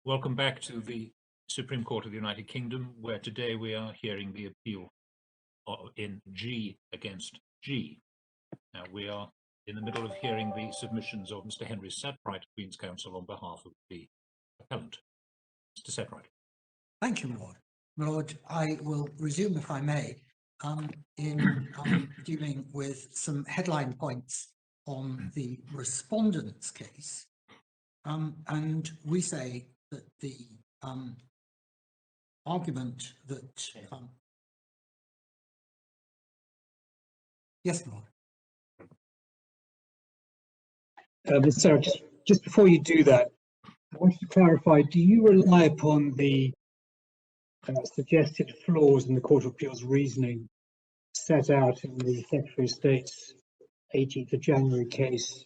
Welcome back to the Supreme Court of the United Kingdom, where today we are hearing the appeal in G against G. Now, we are in the middle of hearing the submissions of Mr. Henry Satbright, Queen's Counsel, on behalf of the appellant. Mr. Satbright. Thank you, my Lord. My Lord, I will resume, if I may, in dealing with some headline points on the respondent's case. And we say that the argument that... yes, my Lord. Ms. Sarah, just before you do that, I wanted to clarify, do you rely upon the suggested flaws in the Court of Appeal's reasoning set out in the Secretary of State's 18th of January case,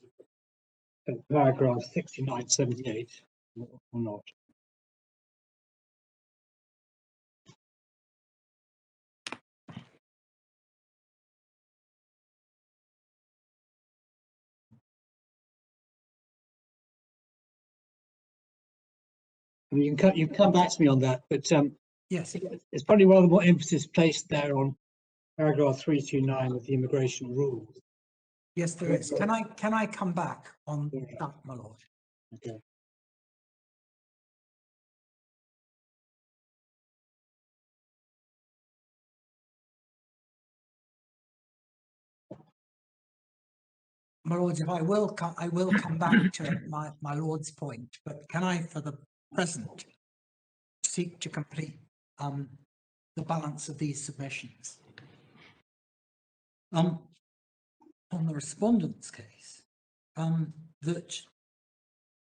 paragraph 6978, or not? I mean, you can come back to me on that, but Yes, it's probably rather more emphasis placed there on paragraph 329 of the immigration rules. yes, there is. Can I come back on that, my Lord? Okay. My Lords, if I will come back to my Lord's point, but can I, for the present, seek to complete the balance of these submissions? On the respondent's case, that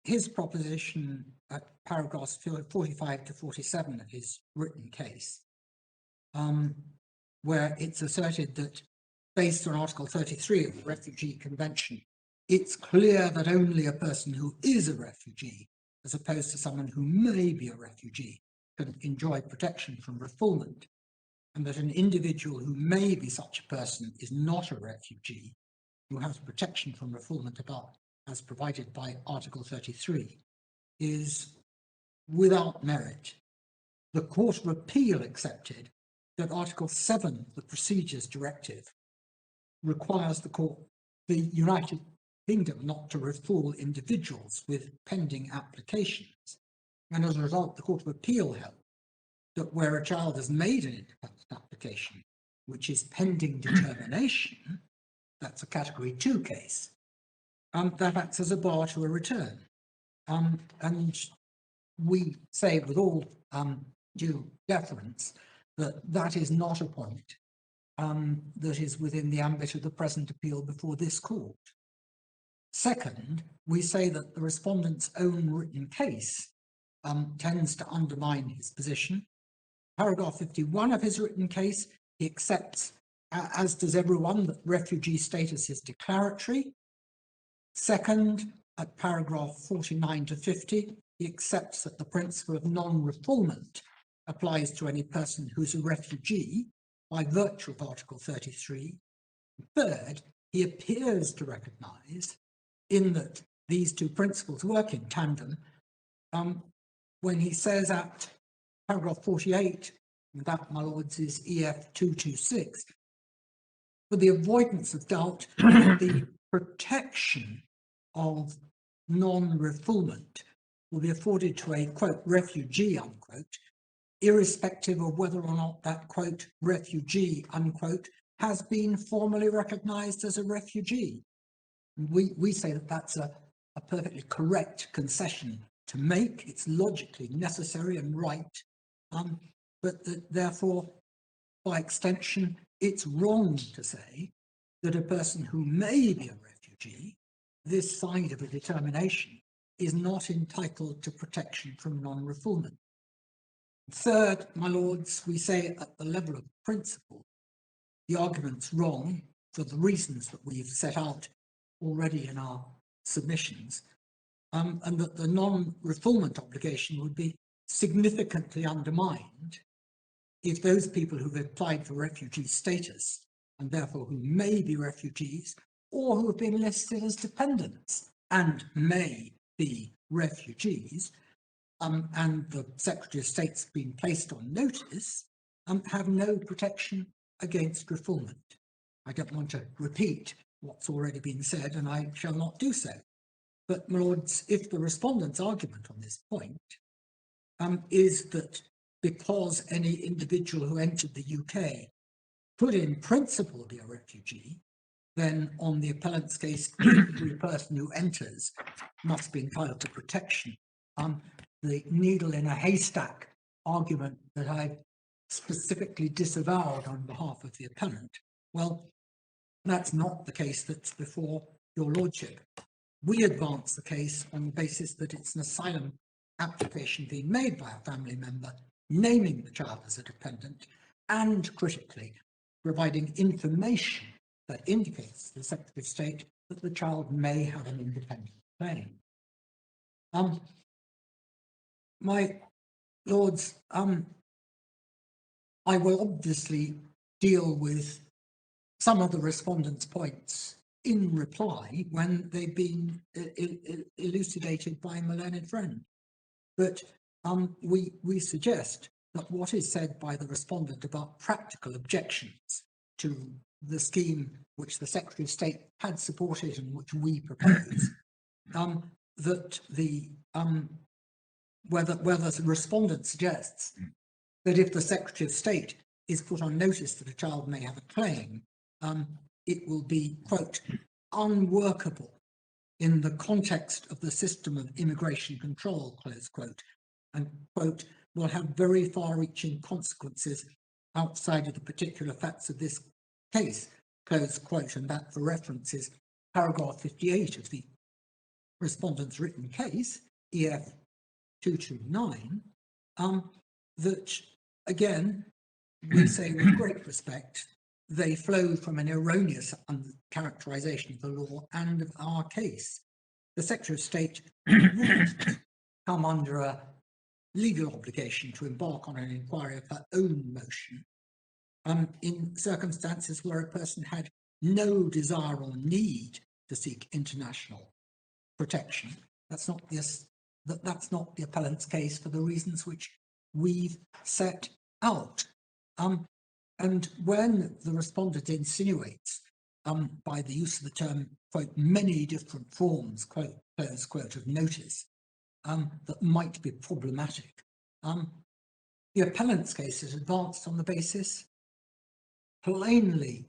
his proposition at paragraphs 45 to 47 of his written case, where it's asserted that based on Article 33 of the Refugee Convention, it's clear that only a person who is a refugee, as opposed to someone who may be a refugee, can enjoy protection from refoulement, and that an individual who may be such a person is not a refugee, who has protection from refoulement as provided by Article 33, is without merit. The Court of Appeal accepted that Article 7 of the Procedures Directive requires the United Kingdom not to refool individuals with pending applications. And as a result, the Court of Appeal held that where a child has made an independent application, which is pending determination, that's a Category 2 case, that acts as a bar to a return. And we say with all due deference that that is not a point that is within the ambit of the present appeal before this court. Second, we say that the respondent's own written case tends to undermine his position. Paragraph 51 of his written case, he accepts, as does everyone, that refugee status is declaratory. Second, at paragraph 49 to 50, he accepts that the principle of non-refoulement applies to any person who's a refugee by virtue of Article 33. Third, he appears to recognise in that these two principles work in tandem when he says at paragraph 48, and that, my lords, is EF 226, for the avoidance of doubt, the protection of non-refoulement will be afforded to a, quote, refugee, unquote, irrespective of whether or not that, quote, refugee, unquote, has been formally recognised as a refugee. We say that that's a perfectly correct concession to make. It's logically necessary and right, but that therefore, by extension, it's wrong to say that a person who may be a refugee, this side of a determination, is not entitled to protection from non-refoulement. Third, my lords, we say at the level of principle, the argument's wrong for the reasons that we've set out already in our submissions, and that the non-refoulement obligation would be significantly undermined if those people who've applied for refugee status, and therefore who may be refugees, or who have been listed as dependents and may be refugees, and the Secretary of State's been placed on notice, have no protection against refoulement. I don't want to repeat what's already been said, and I shall not do so. But, my lords, if the respondent's argument on this point is that because any individual who entered the UK could in principle be a refugee, then on the appellant's case, every person who enters must be entitled to protection. The needle in a haystack argument that I specifically disavowed on behalf of the appellant, well, that's not the case that's before your lordship. We advance the case on the basis that it's an asylum application being made by a family member, naming the child as a dependent, and critically, providing information that indicates to the Secretary of State that the child may have an independent claim. My lords, I will obviously deal with some of the respondents' points in reply when they've been elucidated by my learned friend. But we suggest that what is said by the respondent about practical objections to the scheme which the Secretary of State had supported and which we propose, that the whether the respondent suggests that if the Secretary of State is put on notice that a child may have a claim, it will be, quote, unworkable in the context of the system of immigration control, close quote, and, quote, will have very far-reaching consequences outside of the particular facts of this case, close quote, and that for reference is paragraph 58 of the respondent's written case, EF 229, that, again, we say with great respect, they flow from an erroneous characterization of the law and of our case. The Secretary of State would come under a legal obligation to embark on an inquiry of her own motion in circumstances where a person had no desire or need to seek international protection. That's not the appellant's case for the reasons which we've set out. And when the respondent insinuates, by the use of the term, quote, many different forms, quote, close quote, of notice, that might be problematic, the appellant's case is advanced on the basis plainly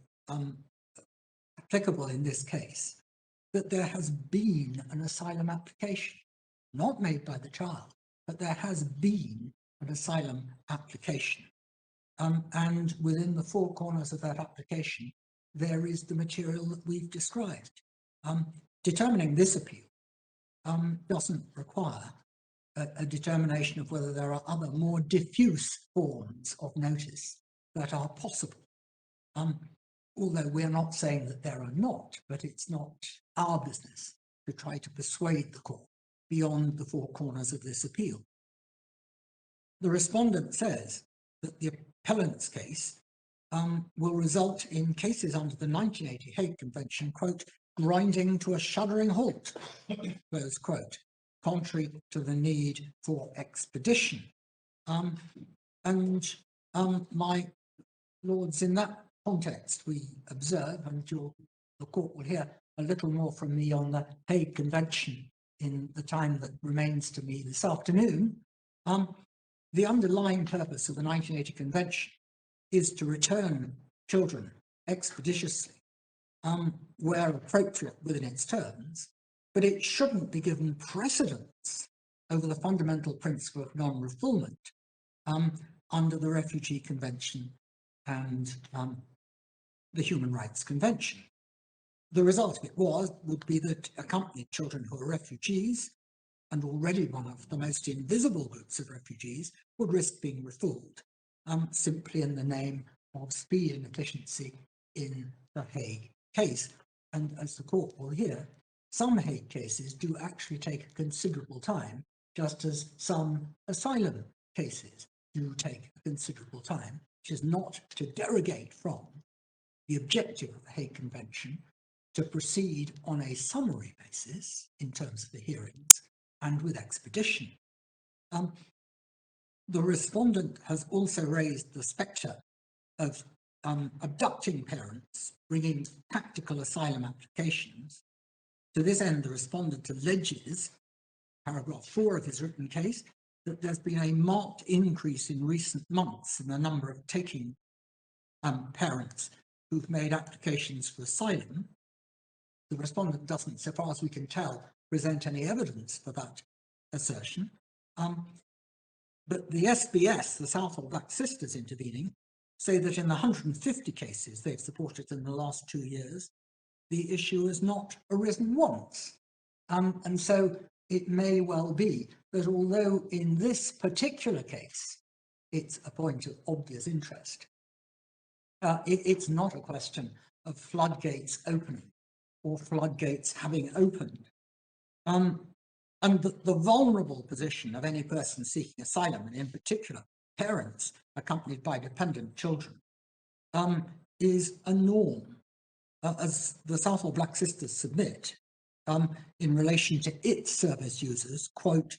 applicable in this case that there has been an asylum application, not made by the child, but there has been an asylum application. And within the four corners of that application, there is the material that we've described. Determining this appeal doesn't require a determination of whether there are other more diffuse forms of notice that are possible. Although we're not saying that there are not, but it's not our business to try to persuade the court beyond the four corners of this appeal. The respondent says that the appellant's case will result in cases under the 1980 Hague Convention, quote, grinding to a shuddering halt, close quote, contrary to the need for expedition. My lords, in that context, we observe, and the court will hear a little more from me on the Hague Convention in the time that remains to me this afternoon. The underlying purpose of the 1980 Convention is to return children expeditiously, where appropriate within its terms, but it shouldn't be given precedence over the fundamental principle of non-refoulement under the Refugee Convention and the Human Rights Convention. The result of it would be that accompanied children who are refugees, and already one of the most invisible groups of refugees, would risk being refooled, simply in the name of speed and efficiency in the Hague case. And as the court will hear, some Hague cases do actually take a considerable time, just as some asylum cases do take a considerable time, which is not to derogate from the objective of the Hague Convention to proceed on a summary basis in terms of the hearings and with expedition. The respondent has also raised the spectre of abducting parents bringing tactical asylum applications. To this end, the respondent alleges, paragraph 4 of his written case, that there's been a marked increase in recent months in the number of taking parents who've made applications for asylum. The respondent doesn't, so far as we can tell, present any evidence for that assertion. But the SBS, the Southall Black Sisters intervening, say that in the 150 cases they've supported in the last 2 years, the issue has not arisen once. And so it may well be that although in this particular case, it's a point of obvious interest, it's not a question of floodgates opening or floodgates having opened. And the vulnerable position of any person seeking asylum, and in particular parents accompanied by dependent children, is a norm. As the Southall Black Sisters submit, in relation to its service users, quote,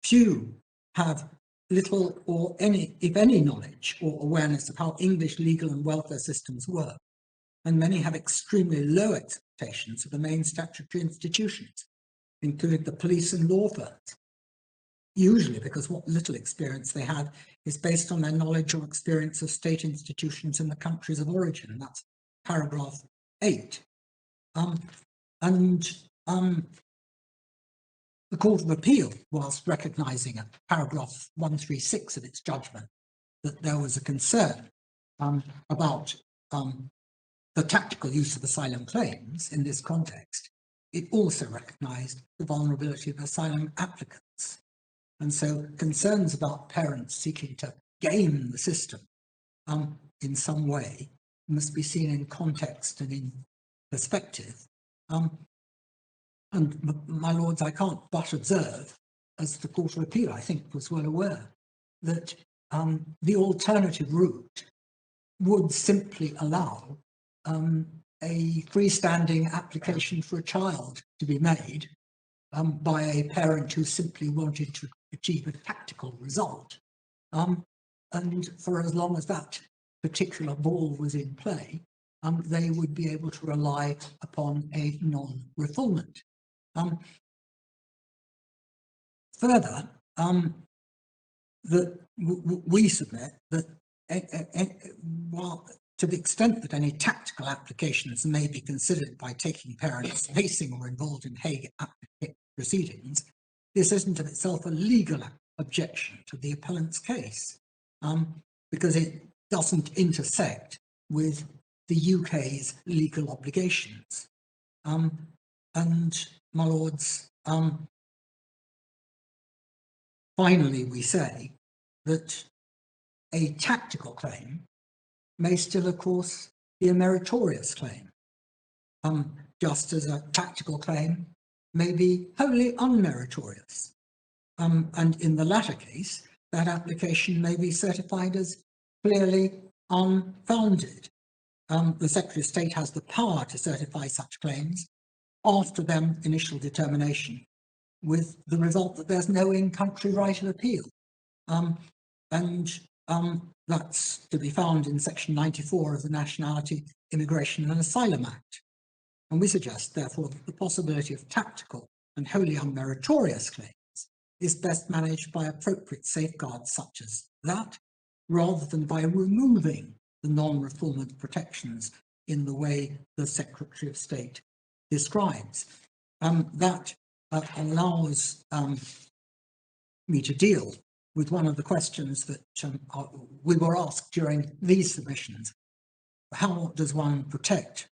few have little or any, if any, knowledge or awareness of how English legal and welfare systems work, and many have extremely low expectations of the main statutory institutions, including the police and law firms, usually because what little experience they have is based on their knowledge or experience of state institutions in the countries of origin, and that's paragraph 8. The Court of Appeal, whilst recognising at paragraph 136 of its judgment that there was a concern about the tactical use of asylum claims in this context, it also recognised the vulnerability of asylum applicants. And so concerns about parents seeking to game the system in some way must be seen in context and in perspective. And my lords, I can't but observe, as the Court of Appeal, I think, was well aware, that the alternative route would simply allow a freestanding application for a child to be made by a parent who simply wanted to achieve a tactical result. And for as long as that particular ball was in play, they would be able to rely upon a non-refoulement. Further, we submit that while to the extent that any tactical applications may be considered by taking parents facing or involved in Hague proceedings, this isn't of itself a legal objection to the appellant's case, because it doesn't intersect with the UK's legal obligations. And my lords, finally we say that a tactical claim may still, of course, be a meritorious claim, just as a tactical claim may be wholly unmeritorious. And in the latter case, that application may be certified as clearly unfounded. The Secretary of State has the power to certify such claims after their initial determination, with the result that there's no in-country right of appeal. That's to be found in section 94 of the Nationality, Immigration and Asylum Act. And we suggest, therefore, that the possibility of tactical and wholly unmeritorious claims is best managed by appropriate safeguards such as that, rather than by removing the non-refoulement protections in the way the Secretary of State describes. That allows me to deal with one of the questions that we were asked during these submissions. How does one protect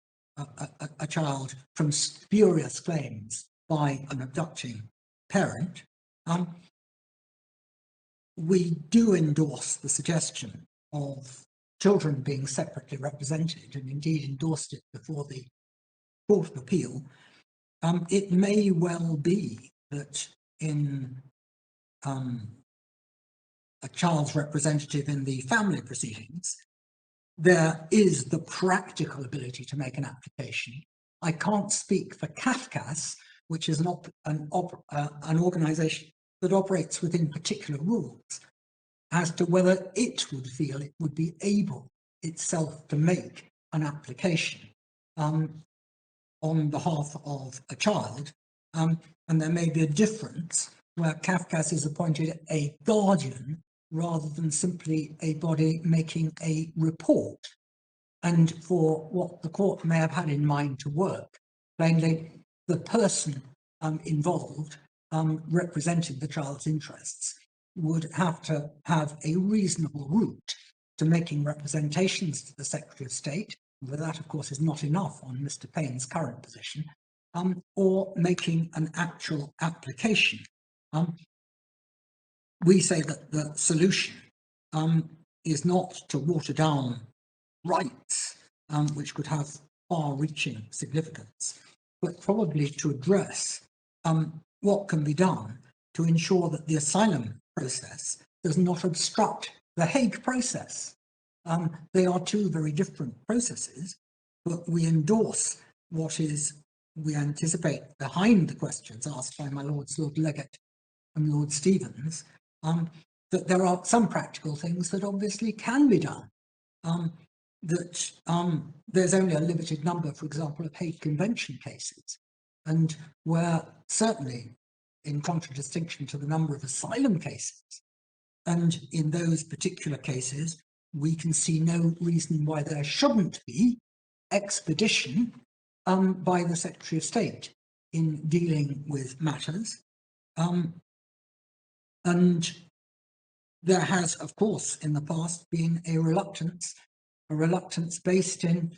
a child from spurious claims by an abducting parent? We do endorse the suggestion of children being separately represented, and indeed endorsed it before the Court of Appeal. It may well be that in a child's representative in the family proceedings, there is the practical ability to make an application. I can't speak for CAFCAS, which is an organisation that operates within particular rules as to whether it would feel it would be able itself to make an application on behalf of a child. And there may be a difference where Kafkas is appointed a guardian rather than simply a body making a report. And for what the court may have had in mind to work, plainly, the person involved representing the child's interests would have to have a reasonable route to making representations to the Secretary of State, but that, of course, is not enough on Mr. Payne's current position, or making an actual application. We say that the solution is not to water down rights, which could have far-reaching significance, but probably to address what can be done to ensure that the asylum process does not obstruct the Hague process. They are two very different processes, but we endorse what is, we anticipate, behind the questions asked by my Lords Lord Legate and Lord Stevens, that there are some practical things that obviously can be done. That there's only a limited number, for example, of Hague Convention cases, and where certainly, in contradistinction to the number of asylum cases, and in those particular cases, we can see no reason why there shouldn't be expedition by the Secretary of State in dealing with matters. And there has, of course, in the past been a reluctance based in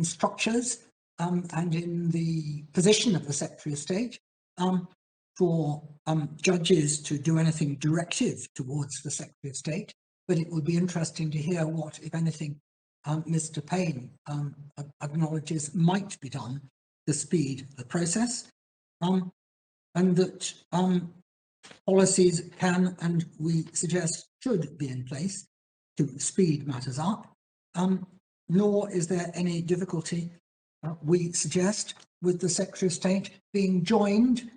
structures and in the position of the Secretary of State for judges to do anything directive towards the Secretary of State. But it would be interesting to hear what, if anything, Mr. Payne acknowledges might be done to speed the process, and that policies can, and we suggest should be in place to speed matters up, nor is there any difficulty, we suggest, with the Secretary of State being joined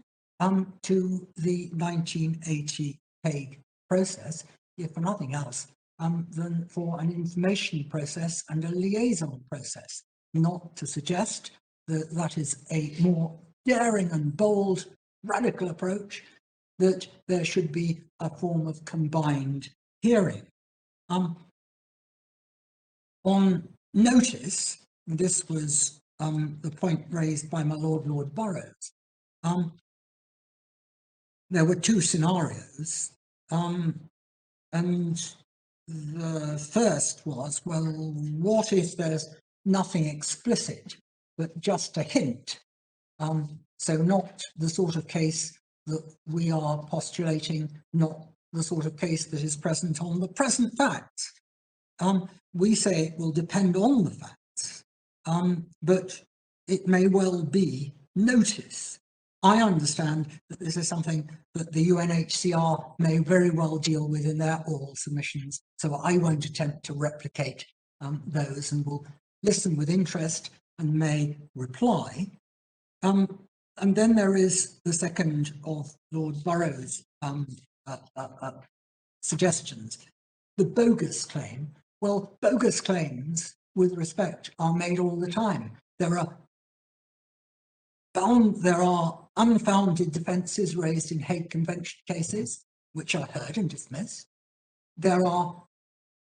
to the 1980 Hague process, if for nothing else, than for an information process and a liaison process, not to suggest that that is a more daring and bold, radical approach, that there should be a form of combined hearing. On notice, this was the point raised by my Lord Burrows. There were two scenarios, and the first was, well, what if there's nothing explicit, but just a hint? So not the sort of case that we are postulating, not the sort of case that is present on the present facts. We say it will depend on the facts, but it may well be notice. I understand that this is something that the UNHCR may very well deal with in their oral submissions, so I won't attempt to replicate those, and will listen with interest and may reply. And then there is the second of Lord Burrows' suggestions, the bogus claim. Well, bogus claims, with respect, are made all the time. There are unfounded defences raised in Hague Convention cases, which are heard and dismissed. There are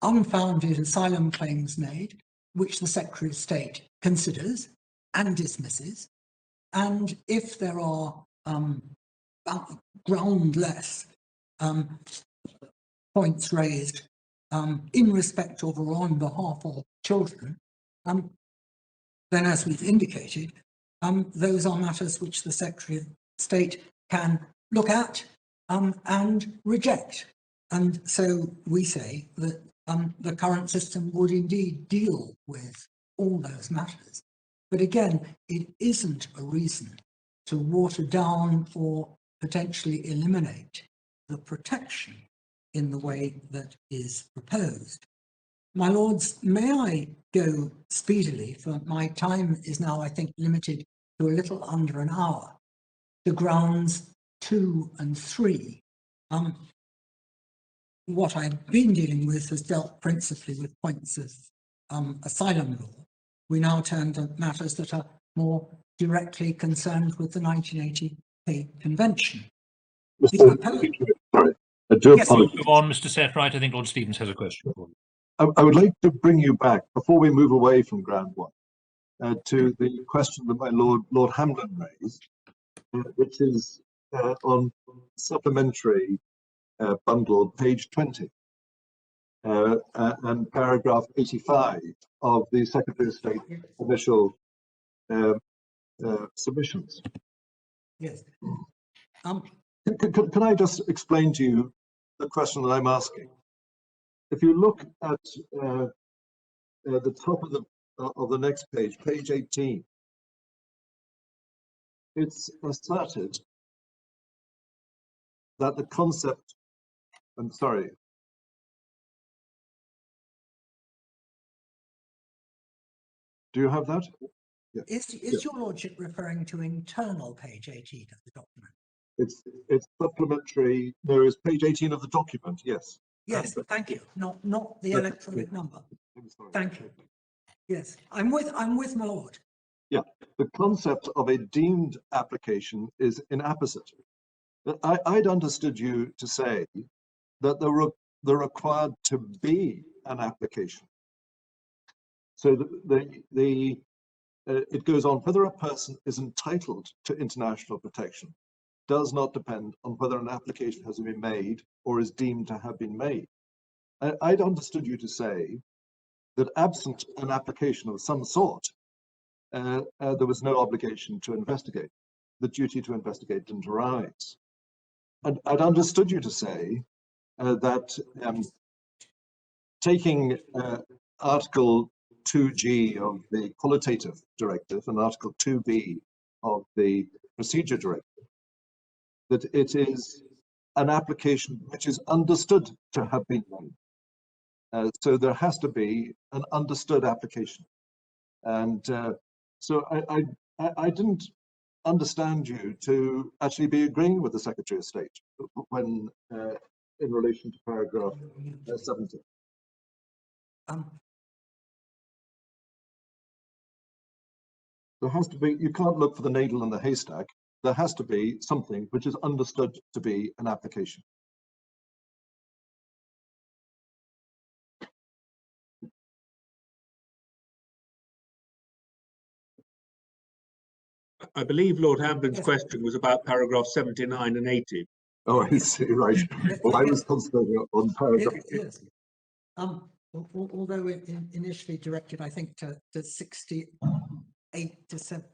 unfounded asylum claims made, which the Secretary of State considers and dismisses. And if there are groundless points raised in respect of or on behalf of children, then, as we've indicated, those are matters which the Secretary of State can look at and reject. And so we say that the current system would indeed deal with all those matters. But again, it isn't a reason to water down or potentially eliminate the protection in the way that is proposed. My Lords, may I go speedily, for my time is now, I think, limited to a little under an hour, to grounds 2 and 3, what I've been dealing with has dealt principally with points of asylum law. We now turn to matters that are more directly concerned with the 1980 Hague Convention. Sorry, I do Yes, apologize. Go on, Mr. Sethright. I think Lord Stevens has a question for you. I would like to bring you back, before we move away from ground one, to the question that my Lord Hamlin raised, which is on supplementary bundle, page 20, and paragraph 85 of the Secretary of State initial submissions. Yes. Can I just explain to you the question that I'm asking? If you look at the top of the next page, page 18, it's asserted that the concept, I'm sorry, do you have that? Yeah. Is your lordship referring to internal page 18 of the document? It's supplementary. No, it's page 18 of the document. Yes. Yes, thank you. Not the electronic number. I'm sorry. Thank you. Yes, I'm with my lord. Yeah, the concept of a deemed application is inapposite. I'd understood you to say that there required to be an application. So it goes on, whether a person is entitled to international protection does not depend on whether an application has been made or is deemed to have been made. I'd understood you to say that absent an application of some sort, there was no obligation to investigate. The duty to investigate didn't arise. And I'd understood you to say that taking Article 2G of the Qualitative Directive and Article 2B of the Procedure Directive, that it is an application which is understood to have been made. So there has to be an understood application. And so I didn't understand you to actually be agreeing with the Secretary of State when in relation to paragraph 70. There has to be, you can't look for the needle in the haystack. There has to be something which is understood to be an application. I believe Lord Hampden's question was about paragraph 79 and 80. Oh, I see, right. Well, I was concentrating on paragraph. Yes. Although it initially directed, I think, to 68 to 7.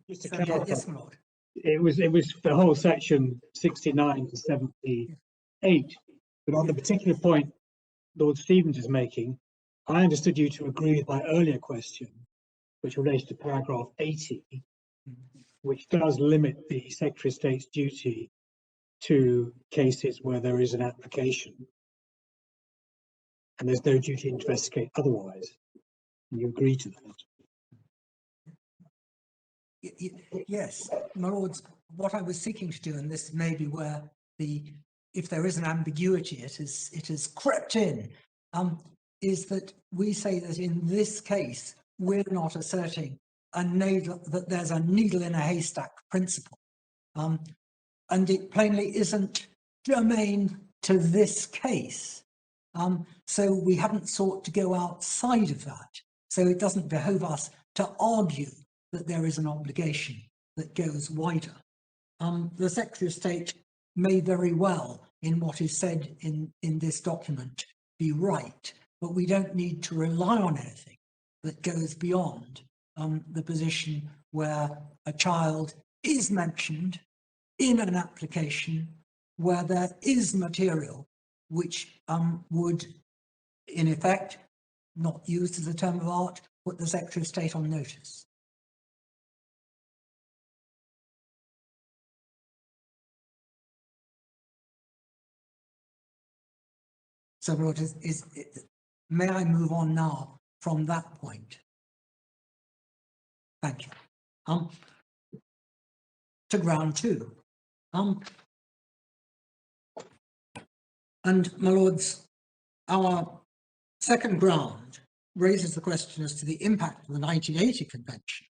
Just to clarify, Yes, my lord. it was the whole section 69 to 78. But on the particular point Lord Stevens is making, I understood you to agree with my earlier question, which relates to paragraph 80, which does limit the Secretary of State's duty to cases where there is an application and there's no duty to investigate otherwise. And you agree to that? Yes, my lords, what I was seeking to do, and this may be where if there is an ambiguity, it has crept in, is that we say that in this case, we're not asserting that there's a needle in a haystack principle. And it plainly isn't germane to this case. So we haven't sought to go outside of that. So it doesn't behove us to argue that there is an obligation that goes wider. The Secretary of State may very well, in what is said in this document, be right, but we don't need to rely on anything that goes beyond the position where a child is mentioned in an application where there is material which would, in effect, not used as a term of art, put the Secretary of State on notice. So, Lord, may I move on now from that point? Thank you. To ground two. And, my lords, our second ground raises the question as to the impact of the 1980 Convention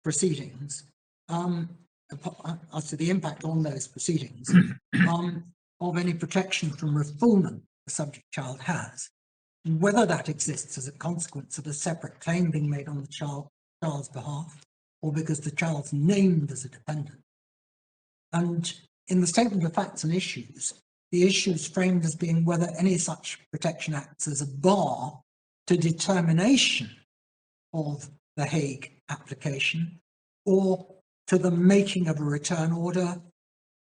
proceedings, as to the impact on those proceedings of any protection from refoulement the subject child has, whether that exists as a consequence of a separate claim being made on the child's behalf, or because the child's named as a dependent. And in the statement of facts and issues, the issue is framed as being whether any such protection acts as a bar to determination of the Hague application, or to the making of a return order,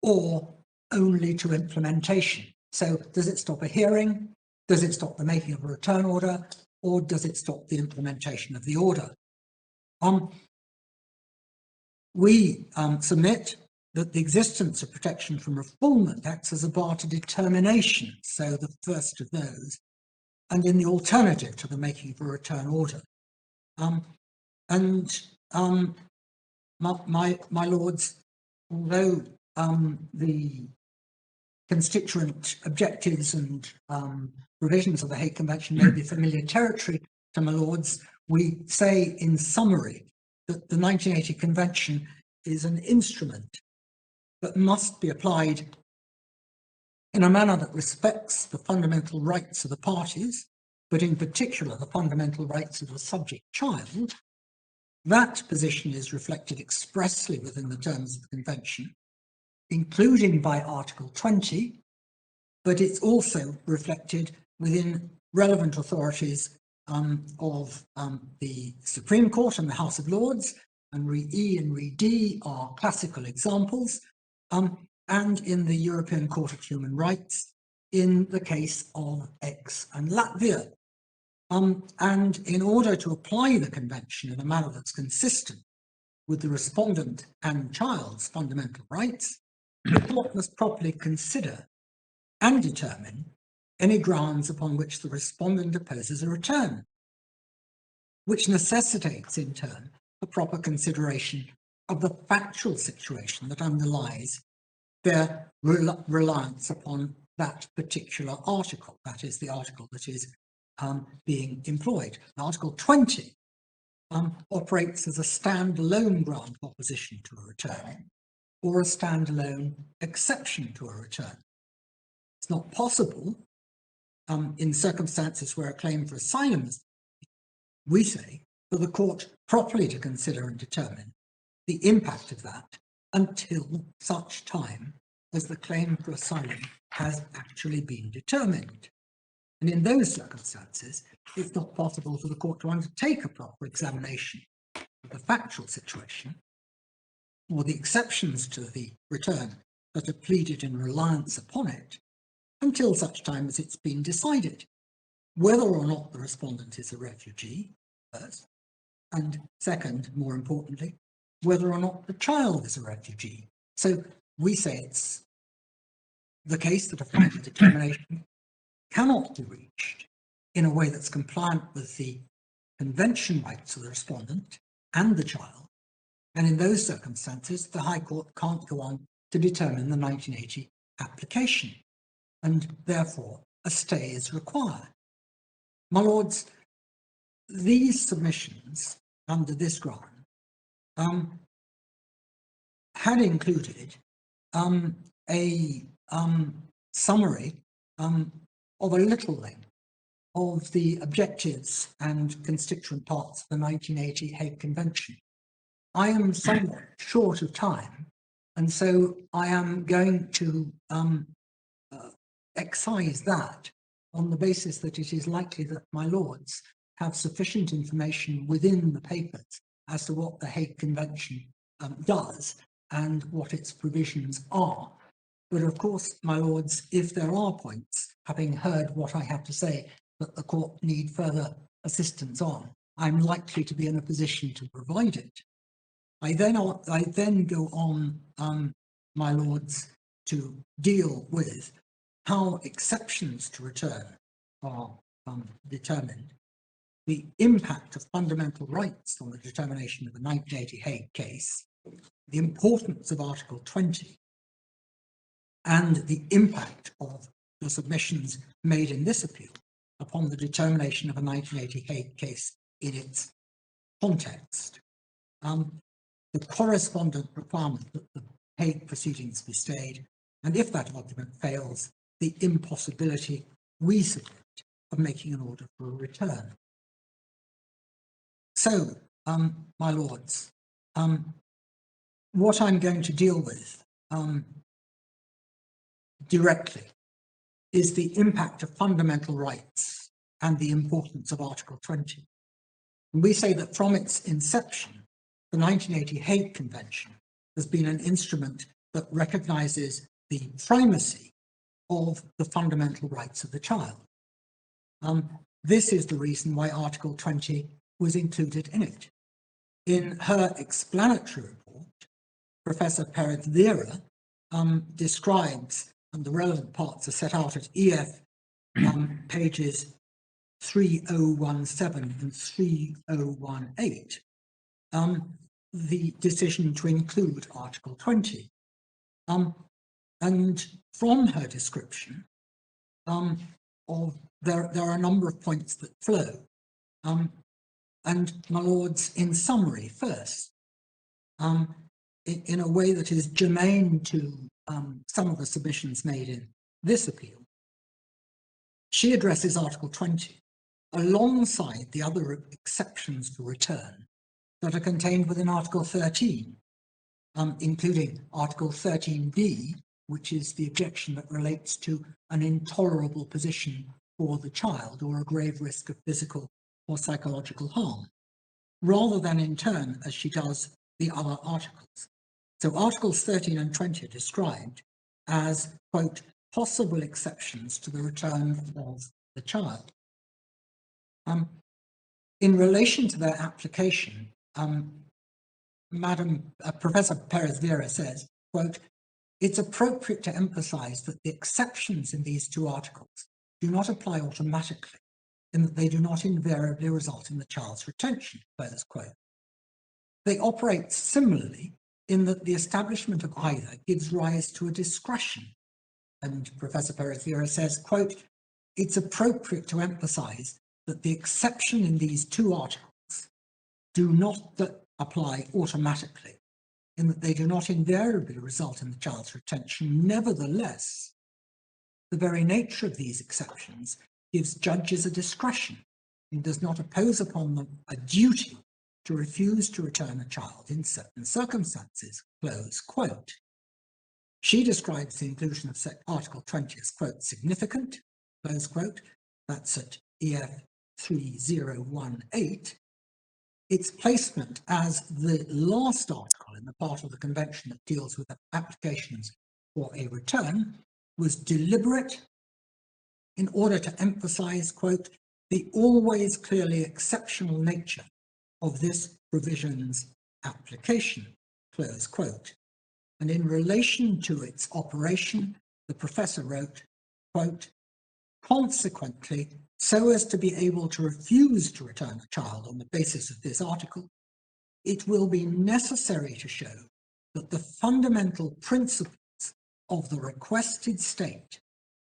or only to implementation. So does it stop a hearing? Does it stop the making of a return order? Or does it stop the implementation of the order? We submit that the existence of protection from refoulement acts as a bar to determination, so the first of those, and in the alternative to the making of a return order. My lords, although the constituent objectives and provisions of the Hague Convention may be familiar territory to my lords, we say in summary that the 1980 Convention is an instrument that must be applied in a manner that respects the fundamental rights of the parties, but in particular the fundamental rights of the subject child. That position is reflected expressly within the terms of the Convention, including by Article 20, but it's also reflected within relevant authorities of the Supreme Court and the House of Lords, and Re E and Re D are classical examples, and in the European Court of Human Rights in the case of X and Latvia. And in order to apply the Convention in a manner that's consistent with the respondent and child's fundamental rights, the court must properly consider and determine any grounds upon which the respondent opposes a return, which necessitates in turn a proper consideration of the factual situation that underlies their reliance upon that particular article, that is the article that is being employed. Article 20 operates as a standalone ground of opposition to a return, or a standalone exception to a return. It's not possible in circumstances where a claim for asylum is, we say, for the court properly to consider and determine the impact of that until such time as the claim for asylum has actually been determined. And in those circumstances, it's not possible for the court to undertake a proper examination of the factual situation or the exceptions to the return that are pleaded in reliance upon it until such time as it's been decided whether or not the respondent is a refugee, first, and second, more importantly, whether or not the child is a refugee. So we say it's the case that a final determination cannot be reached in a way that's compliant with the convention rights of the respondent and the child. And in those circumstances, the High Court can't go on to determine the 1980 application, and therefore a stay is required. My lords, these submissions under this ground had included a summary of a little length of the objectives and constituent parts of the 1980 Hague Convention. I am somewhat short of time, and so I am going to excise that on the basis that it is likely that my lords have sufficient information within the papers as to what the Hague Convention does and what its provisions are. But of course, my lords, if there are points, having heard what I have to say, that the court need further assistance on, I'm likely to be in a position to provide it. I then go on, my lords, to deal with how exceptions to return are determined, the impact of fundamental rights on the determination of the 1980 Hague case, the importance of Article 20 and the impact of the submissions made in this appeal upon the determination of a 1988 case in its context. The correspondent requirement that the Hague proceedings be stayed, and if that argument fails, the impossibility, we submit, of making an order for a return. So, my lords, what I'm going to deal with directly is the impact of fundamental rights and the importance of Article 20. And we say that from its inception, the 1980 Hague Convention has been an instrument that recognizes the primacy of the fundamental rights of the child. This is the reason why Article 20 was included in it. In her explanatory report, Professor Perez-Vera describes, and the relevant parts are set out at EF pages 3017 and 3018, the decision to include Article 20. And from her description, there are a number of points that flow. And my lords, in summary, first, in a way that is germane to some of the submissions made in this appeal, she addresses Article 20 alongside the other exceptions for return that are contained within Article 13, including Article 13b, which is the objection that relates to an intolerable position for the child or a grave risk of physical or psychological harm, rather than in turn, as she does, the other articles. So Articles 13 and 20 are described as, quote, possible exceptions to the return of the child. In relation to their application, Professor Perez-Vera says, quote, it's appropriate to emphasize that the exceptions in these two articles do not apply automatically, in that they do not invariably result in the child's retention, close quote. They operate similarly in that the establishment of either gives rise to a discretion. And Professor Perez-Vera says, quote, it's appropriate to emphasize that the exception in these two articles do not apply automatically, in that they do not invariably result in the child's retention. Nevertheless, the very nature of these exceptions gives judges a discretion and does not impose upon them a duty to refuse to return a child in certain circumstances, close quote. She describes the inclusion of Article 20 as, quote, significant, close quote, that's at EF 3018, its placement as the last article in the part of the convention that deals with applications for a return was deliberate in order to emphasize, quote, the always clearly exceptional nature of this provision's application, close quote. And in relation to its operation, the professor wrote, quote, consequently, so as to be able to refuse to return a child on the basis of this article, it will be necessary to show that the fundamental principles of the requested state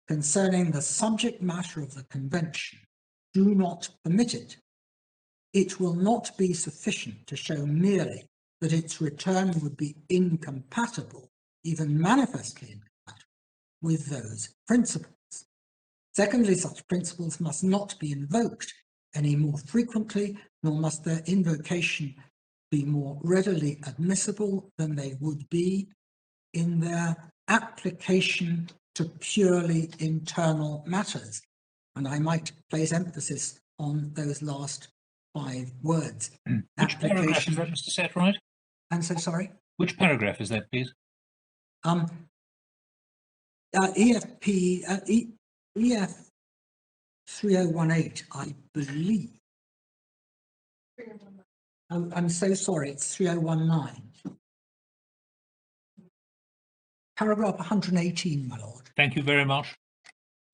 concerning the subject matter of the convention do not permit it. It will not be sufficient to show merely that its return would be incompatible, even manifestly incompatible, with those principles. Secondly, such principles must not be invoked any more frequently, nor must their invocation be more readily admissible than they would be in their application to purely internal matters. And I might place emphasis on those last 5 words. Which paragraph is that, Mr. Setright? I'm so sorry? Which paragraph is that, please? EF 3018, I believe. I'm so sorry, it's 3019. Paragraph 118, my lord. Thank you very much.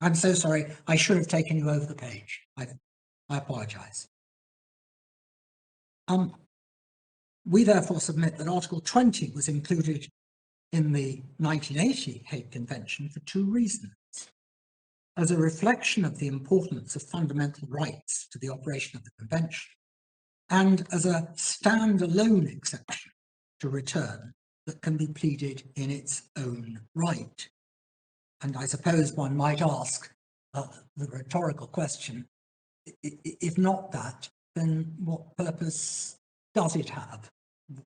I'm so sorry, I should have taken you over the page. I apologize. We therefore submit that Article 20 was included in the 1980 Hague Convention for two reasons. As a reflection of the importance of fundamental rights to the operation of the Convention, and as a standalone exception to return that can be pleaded in its own right. And I suppose one might ask the rhetorical question, if not that, then what purpose does it have?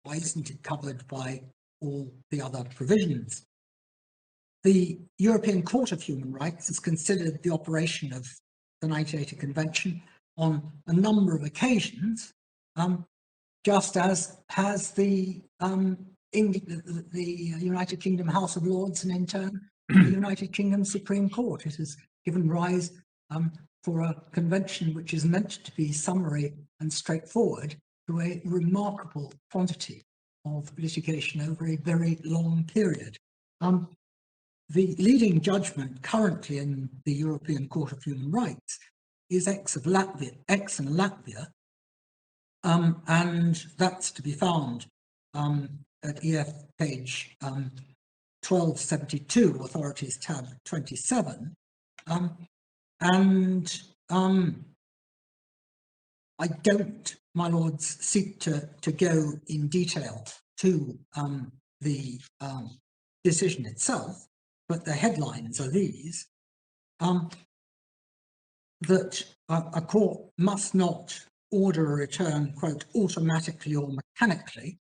Why isn't it covered by all the other provisions? The European Court of Human Rights has considered the operation of the 1980 Convention on a number of occasions, just as has the United Kingdom House of Lords and in turn the United Kingdom Supreme Court. It has given rise for a convention which is meant to be summary and straightforward to a remarkable quantity of litigation over a very long period. The leading judgment currently in the European Court of Human Rights is X and Latvia, and that's to be found at EF page 1272, Authorities tab 27. I don't, my lords, seek to go in detail to the decision itself, but the headlines are these, that a court must not order a return, quote, automatically or mechanically,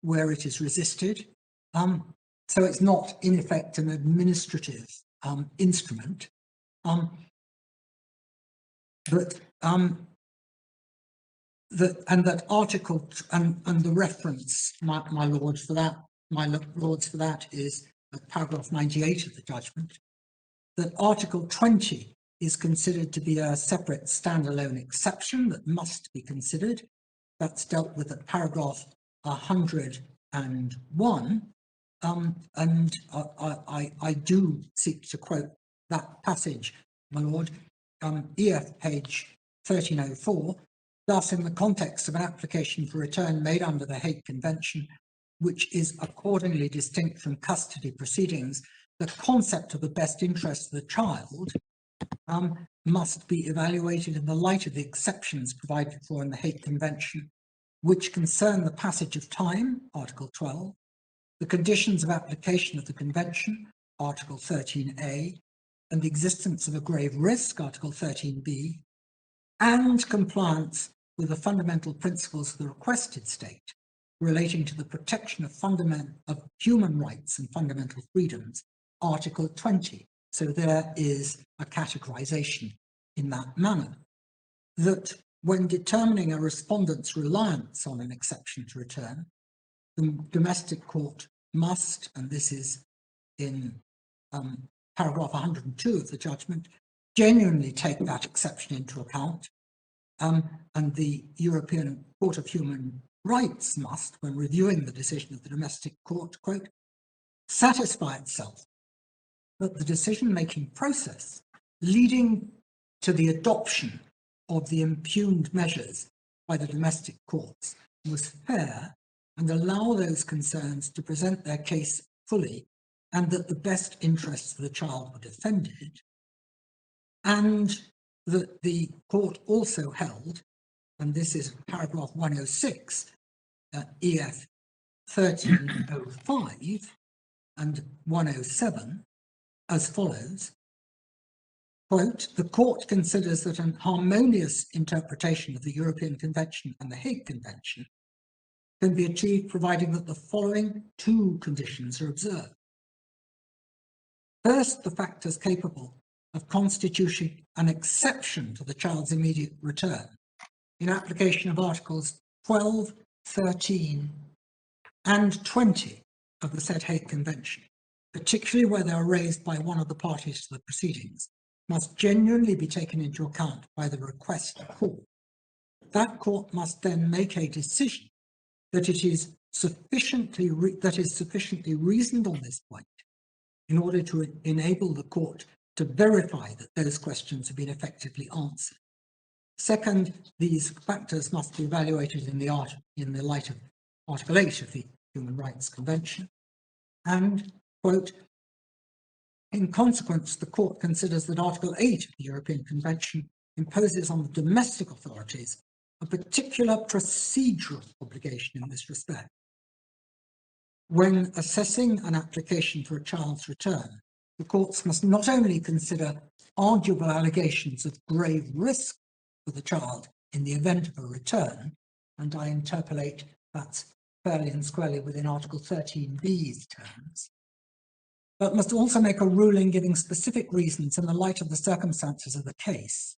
where it is resisted. So it's not, in effect, an administrative instrument. That article and the reference, my lords, for that is paragraph 98 of the judgment, that Article 20 is considered to be a separate standalone exception that must be considered. That's dealt with at paragraph 101. And I do seek to quote that passage, my lord, EF page 1304. Thus, in the context of an application for return made under the Hague Convention, which is accordingly distinct from custody proceedings, the concept of the best interest of the child must be evaluated in the light of the exceptions provided for in the Hague Convention, which concern the passage of time, Article 12, the conditions of application of the Convention, Article 13a, and the existence of a grave risk, Article 13b, and compliance with the fundamental principles of the requested state relating to the protection of human rights and fundamental freedoms, Article 20. So there is a categorization in that manner. That when determining a respondent's reliance on an exception to return, the domestic court must, and this is in paragraph 102 of the judgment, genuinely take that exception into account. And the European Court of Human Rights must, when reviewing the decision of the domestic court, quote, satisfy itself that the decision-making process leading to the adoption of the impugned measures by the domestic courts was fair and allow those concerns to present their case fully, and that the best interests of the child were defended, and that the court also held, and this is paragraph 106, EF 1305 and 107, as follows, quote, the court considers that an harmonious interpretation of the European Convention and the Hague Convention can be achieved providing that the following two conditions are observed. First, the factors capable of constituting an exception to the child's immediate return in application of Articles 12, 13, and 20 of the said Hague Convention, particularly where they are raised by one of the parties to the proceedings, must genuinely be taken into account by the request court. That court must then make a decision that is sufficiently reasoned on this point in order to enable the court to verify that those questions have been effectively answered. Second, these factors must be evaluated in the light of Article 8 of the Human Rights Convention. And, quote, in consequence, the court considers that Article 8 of the European Convention imposes on the domestic authorities a particular procedural obligation in this respect. When assessing an application for a child's return, the courts must not only consider arguable allegations of grave risk for the child in the event of a return, and I interpolate that's fairly and squarely within Article 13b's terms, but must also make a ruling giving specific reasons in the light of the circumstances of the case,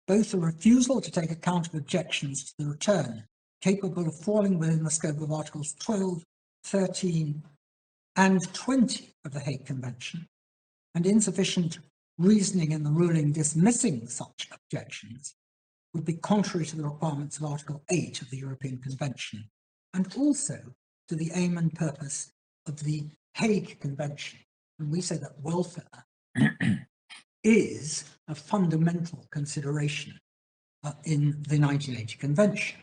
both a refusal to take account of objections to the return capable of falling within the scope of Articles 12, 13 and 20 of the Hague Convention, and insufficient reasoning in the ruling dismissing such objections would be contrary to the requirements of Article 8 of the European Convention, and also to the aim and purpose of the Hague Convention. And we say that welfare is a fundamental consideration in the 1980 Convention.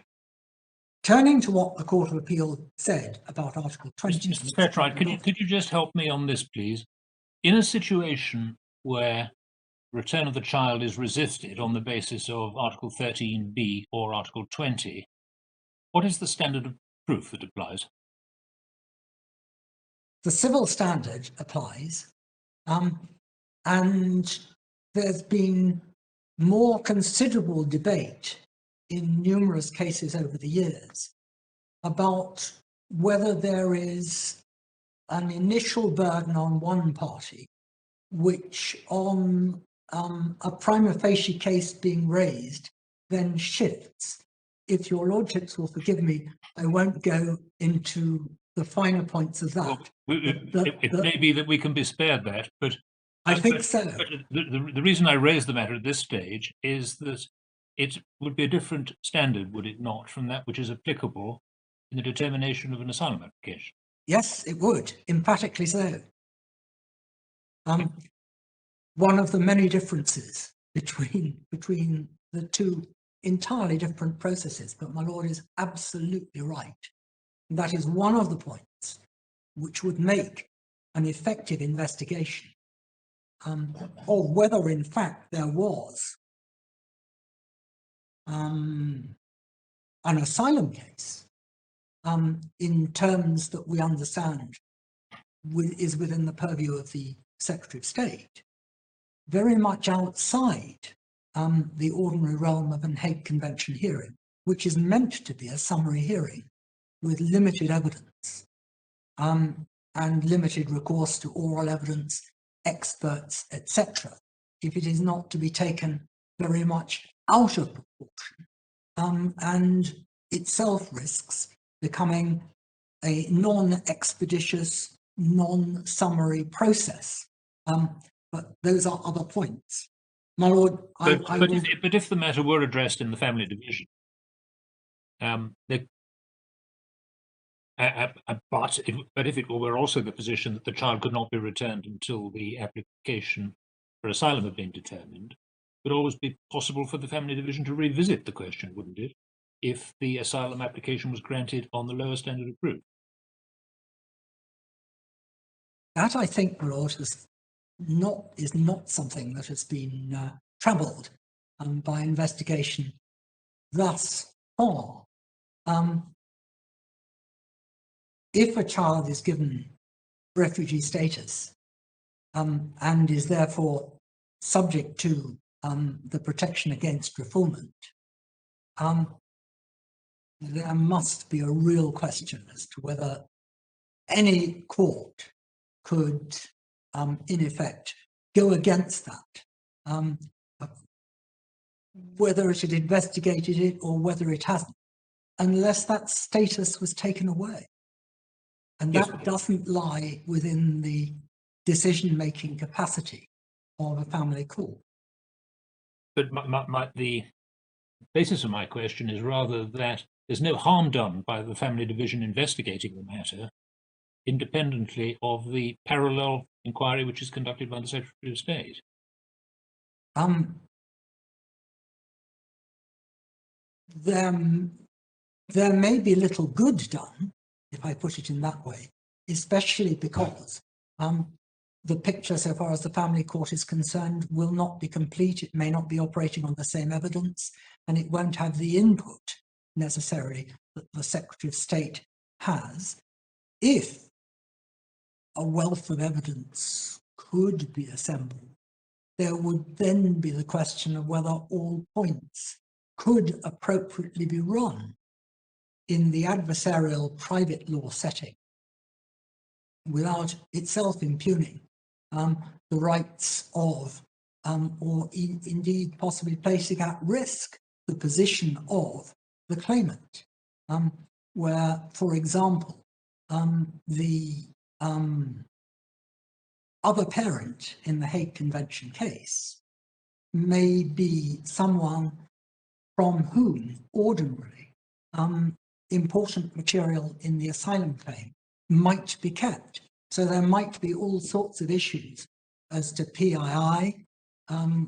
Turning to what the Court of Appeal said about Article 20. Mr. Petri, could you just help me on this, please? In a situation where return of the child is resisted on the basis of Article 13b or Article 20, what is the standard of proof that applies? The civil standard applies, and there's been more considerable debate in numerous cases over the years about whether there is an initial burden on one party, which on a prima facie case being raised then shifts. If your lordships will forgive me, I won't go into the finer points of that. Well, it may be that we can be spared that, but I think so. But the reason I raise the matter at this stage is that it would be a different standard, would it not, from that which is applicable in the determination of an asylum application? Yes, it would, emphatically so. One of the many differences between the two entirely different processes, but my lord is absolutely right. That is one of the points which would make an effective investigation of whether in fact there was an asylum case in terms that we understand is within the purview of the Secretary of State, very much outside the ordinary realm of an Hague Convention hearing, which is meant to be a summary hearing with limited evidence and limited recourse to oral evidence, experts, etc., if it is not to be taken very much out of proportion and itself risks becoming a non-expeditious, non-summary process. But those are other points. My lord, but if the matter were addressed in the family division, but if it were also the position that the child could not be returned until the application for asylum had been determined, it would always be possible for the family division to revisit the question, wouldn't it, if the asylum application was granted on the lower standard of proof? That, I think, my lord, is not something that has been troubled by investigation thus far. If a child is given refugee status and is therefore subject to the protection against refoulement, there must be a real question as to whether any court could, in effect, go against that, whether it had investigated it or whether it hasn't, unless that status was taken away. And that doesn't lie within the decision-making capacity of a family court. But the basis of my question is rather that there's no harm done by the family division investigating the matter independently of the parallel inquiry which is conducted by the Secretary of State. there may be little good done, if I put it in that way, especially because the picture, so far as the family court is concerned, will not be complete. It may not be operating on the same evidence, and it won't have the input necessarily that the Secretary of State has. If a wealth of evidence could be assembled, there would then be the question of whether all points could appropriately be run in the adversarial private law setting without itself impugning the rights of, or indeed possibly placing at risk the position of the claimant, where, for example, the other parent in the Hague Convention case may be someone from whom ordinarily important material in the asylum claim might be kept. So there might be all sorts of issues as to PII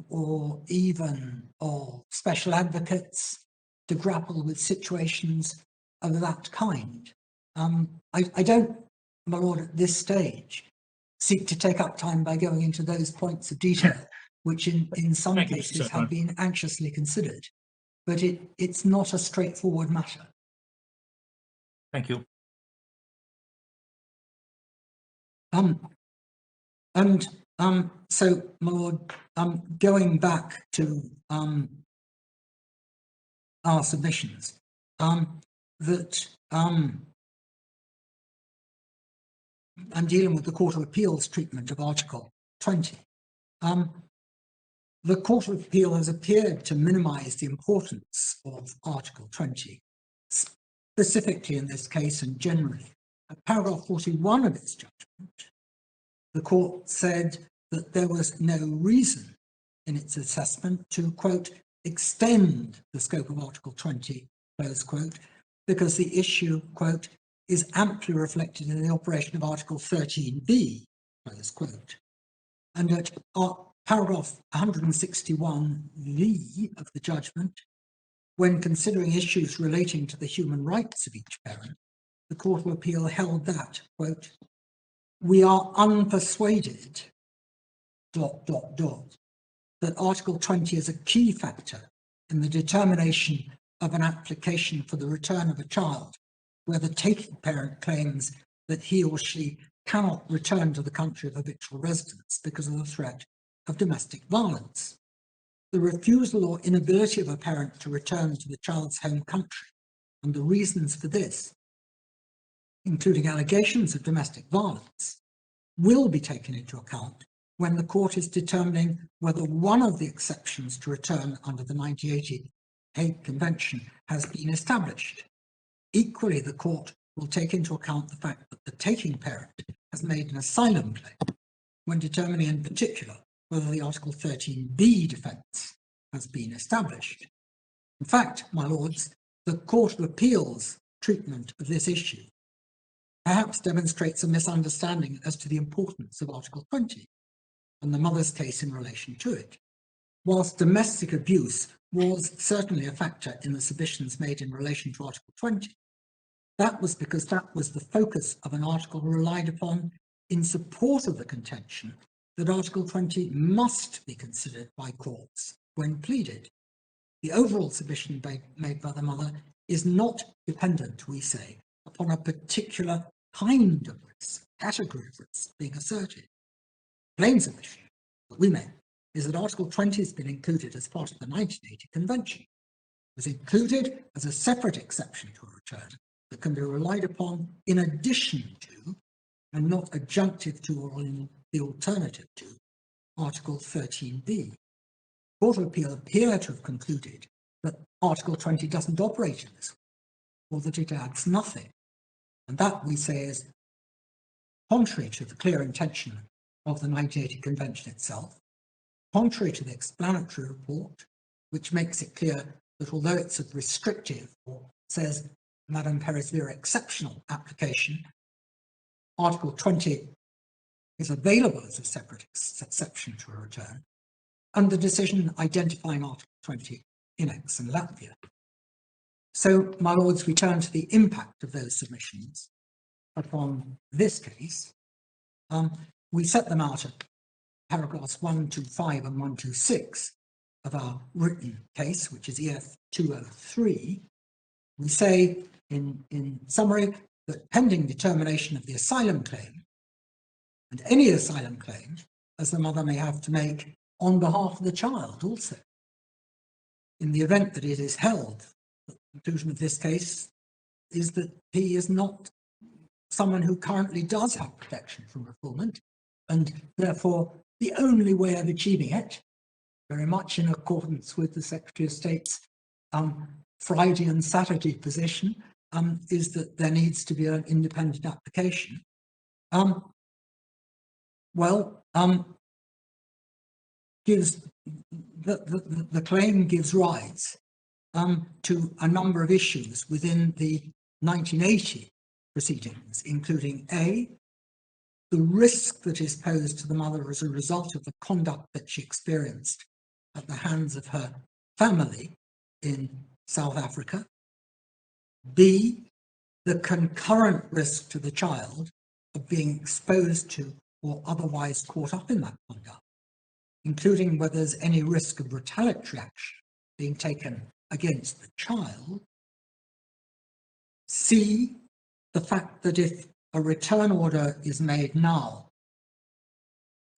or even of special advocates to grapple with situations of that kind. I don't, my lord, at this stage, seek to take up time by going into those points of detail, which in some cases have been anxiously considered, but it's not a straightforward matter. Thank you. So, my lord, going back to our submissions, that I'm dealing with the Court of Appeal's treatment of Article 20. The Court of Appeal has appeared to minimise the importance of Article 20, specifically in this case and generally. At paragraph 41 of its judgment, the court said that there was no reason in its assessment to, quote, extend the scope of Article 20, close quote, because the issue, quote, is amply reflected in the operation of Article 13b, close quote. And at paragraph 161v of the judgment, when considering issues relating to the human rights of each parent, the Court of Appeal held that, quote, we are unpersuaded, ... that Article 20 is a key factor in the determination of an application for the return of a child, where the taking parent claims that he or she cannot return to the country of habitual residence because of the threat of domestic violence. The refusal or inability of a parent to return to the child's home country and the reasons for this, including allegations of domestic violence, will be taken into account when the court is determining whether one of the exceptions to return under the 1980 Hague Convention has been established. Equally, the court will take into account the fact that the taking parent has made an asylum claim when determining in particular whether the Article 13b defence has been established. In fact, my lords, the Court of Appeal's treatment of this issue perhaps demonstrates a misunderstanding as to the importance of Article 20 and the mother's case in relation to it. Whilst domestic abuse was certainly a factor in the submissions made in relation to Article 20, that was because that was the focus of an article relied upon in support of the contention that Article 20 must be considered by courts when pleaded. The overall submission made by the mother is not dependent, we say, upon a particular kind of risk, category of risk being asserted. Plain submission that we make is that Article 20 has been included as part of the 1980 Convention. It was included as a separate exception to a return that can be relied upon in addition to, and not adjunctive to or in the alternative to, Article 13b. The Court of Appeal appear to have concluded that Article 20 doesn't operate in this way, or that it adds nothing. And that, we say, is contrary to the clear intention of the 1980 Convention itself, contrary to the explanatory report, which makes it clear that although it's a restrictive, or says Madame Perez-Vera exceptional application, Article 20 is available as a separate exception to a return, and the decision identifying Article 20 in X and Latvia. So, my lords, we turn to the impact of those submissions upon this case. We set them out at paragraphs 125 and 126 of our written case, which is EF 203. We say in summary that pending determination of the asylum claim, and any asylum claim as the mother may have to make on behalf of the child also, in the event that it is held, the conclusion of this case is that he is not someone who currently does have protection from refoulement, and therefore the only way of achieving it, very much in accordance with the Secretary of State's Friday and Saturday position, is that there needs to be an independent application. Gives the claim gives rise to a number of issues within the 1980 proceedings, including A, the risk that is posed to the mother as a result of the conduct that she experienced at the hands of her family in South Africa. B, the concurrent risk to the child of being exposed to or otherwise caught up in that conduct, including whether there's any risk of retaliatory action being taken against the child. C, the fact that if a return order is made now,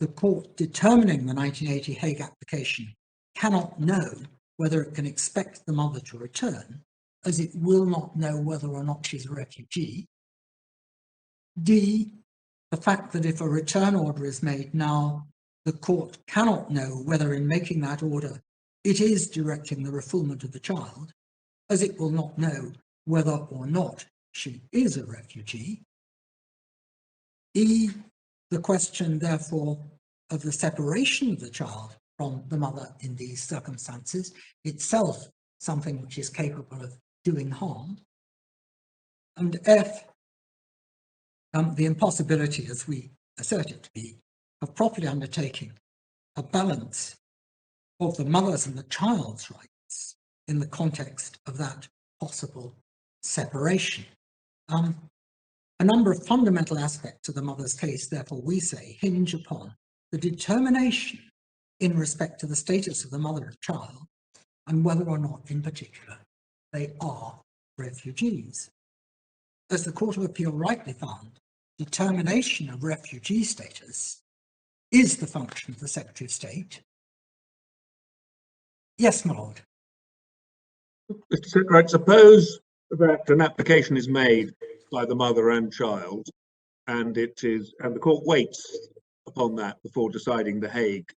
the court determining the 1980 Hague application cannot know whether it can expect the mother to return, as it will not know whether or not she's a refugee. D, the fact that if a return order is made now, the court cannot know whether in making that order it is directing the refoulement of the child, as it will not know whether or not she is a refugee. E, the question, therefore, of the separation of the child from the mother in these circumstances, itself something which is capable of doing harm. And F, the impossibility, as we assert it to be, of properly undertaking a balance of the mother's and the child's rights in the context of that possible separation. A number of fundamental aspects of the mother's case, therefore, we say, hinge upon the determination in respect to the status of the mother and child, and whether or not, in particular, they are refugees. As the Court of Appeal rightly found, determination of refugee status is the function of the Secretary of State. Yes, my Lord. Right, suppose that an application is made by the mother and child, and the court waits upon that before deciding the Hague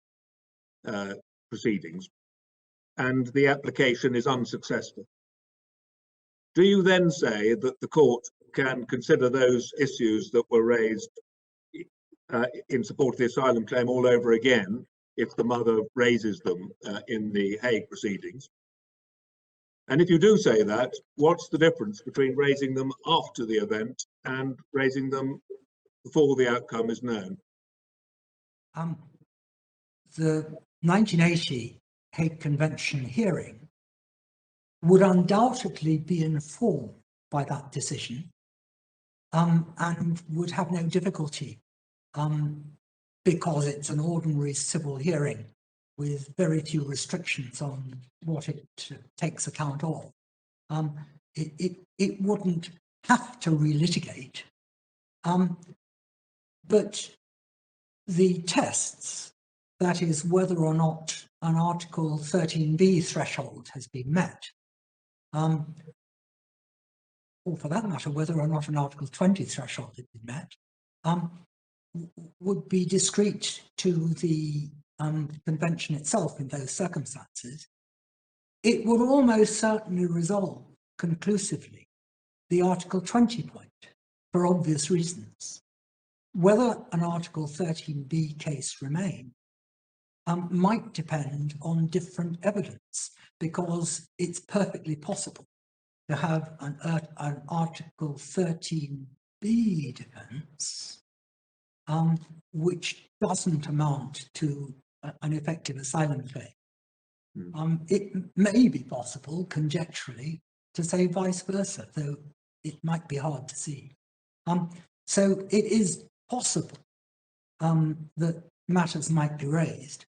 proceedings, and the application is unsuccessful. Do you then say that the court can consider those issues that were raised in support of the asylum claim all over again if the mother raises them in the Hague proceedings? And if you do say that, what's the difference between raising them after the event and raising them before the outcome is known? The 1980 Hague Convention hearing would undoubtedly be informed by that decision, and would have no difficulty because it's an ordinary civil hearing with very few restrictions on what it takes account of. It wouldn't have to relitigate, but the tests, that is, whether or not an Article 13b threshold has been met, or for that matter, whether or not an Article 20 threshold has been met, would be discrete to the convention itself in those circumstances. It would almost certainly resolve conclusively the Article 20 point for obvious reasons. Whether an Article 13b case remains might depend on different evidence, because it's perfectly possible to have an Article 13b defence which doesn't amount to an effective asylum claim. It may be possible, conjecturally, to say vice versa, though it might be hard to see. So it is possible that matters might be raised,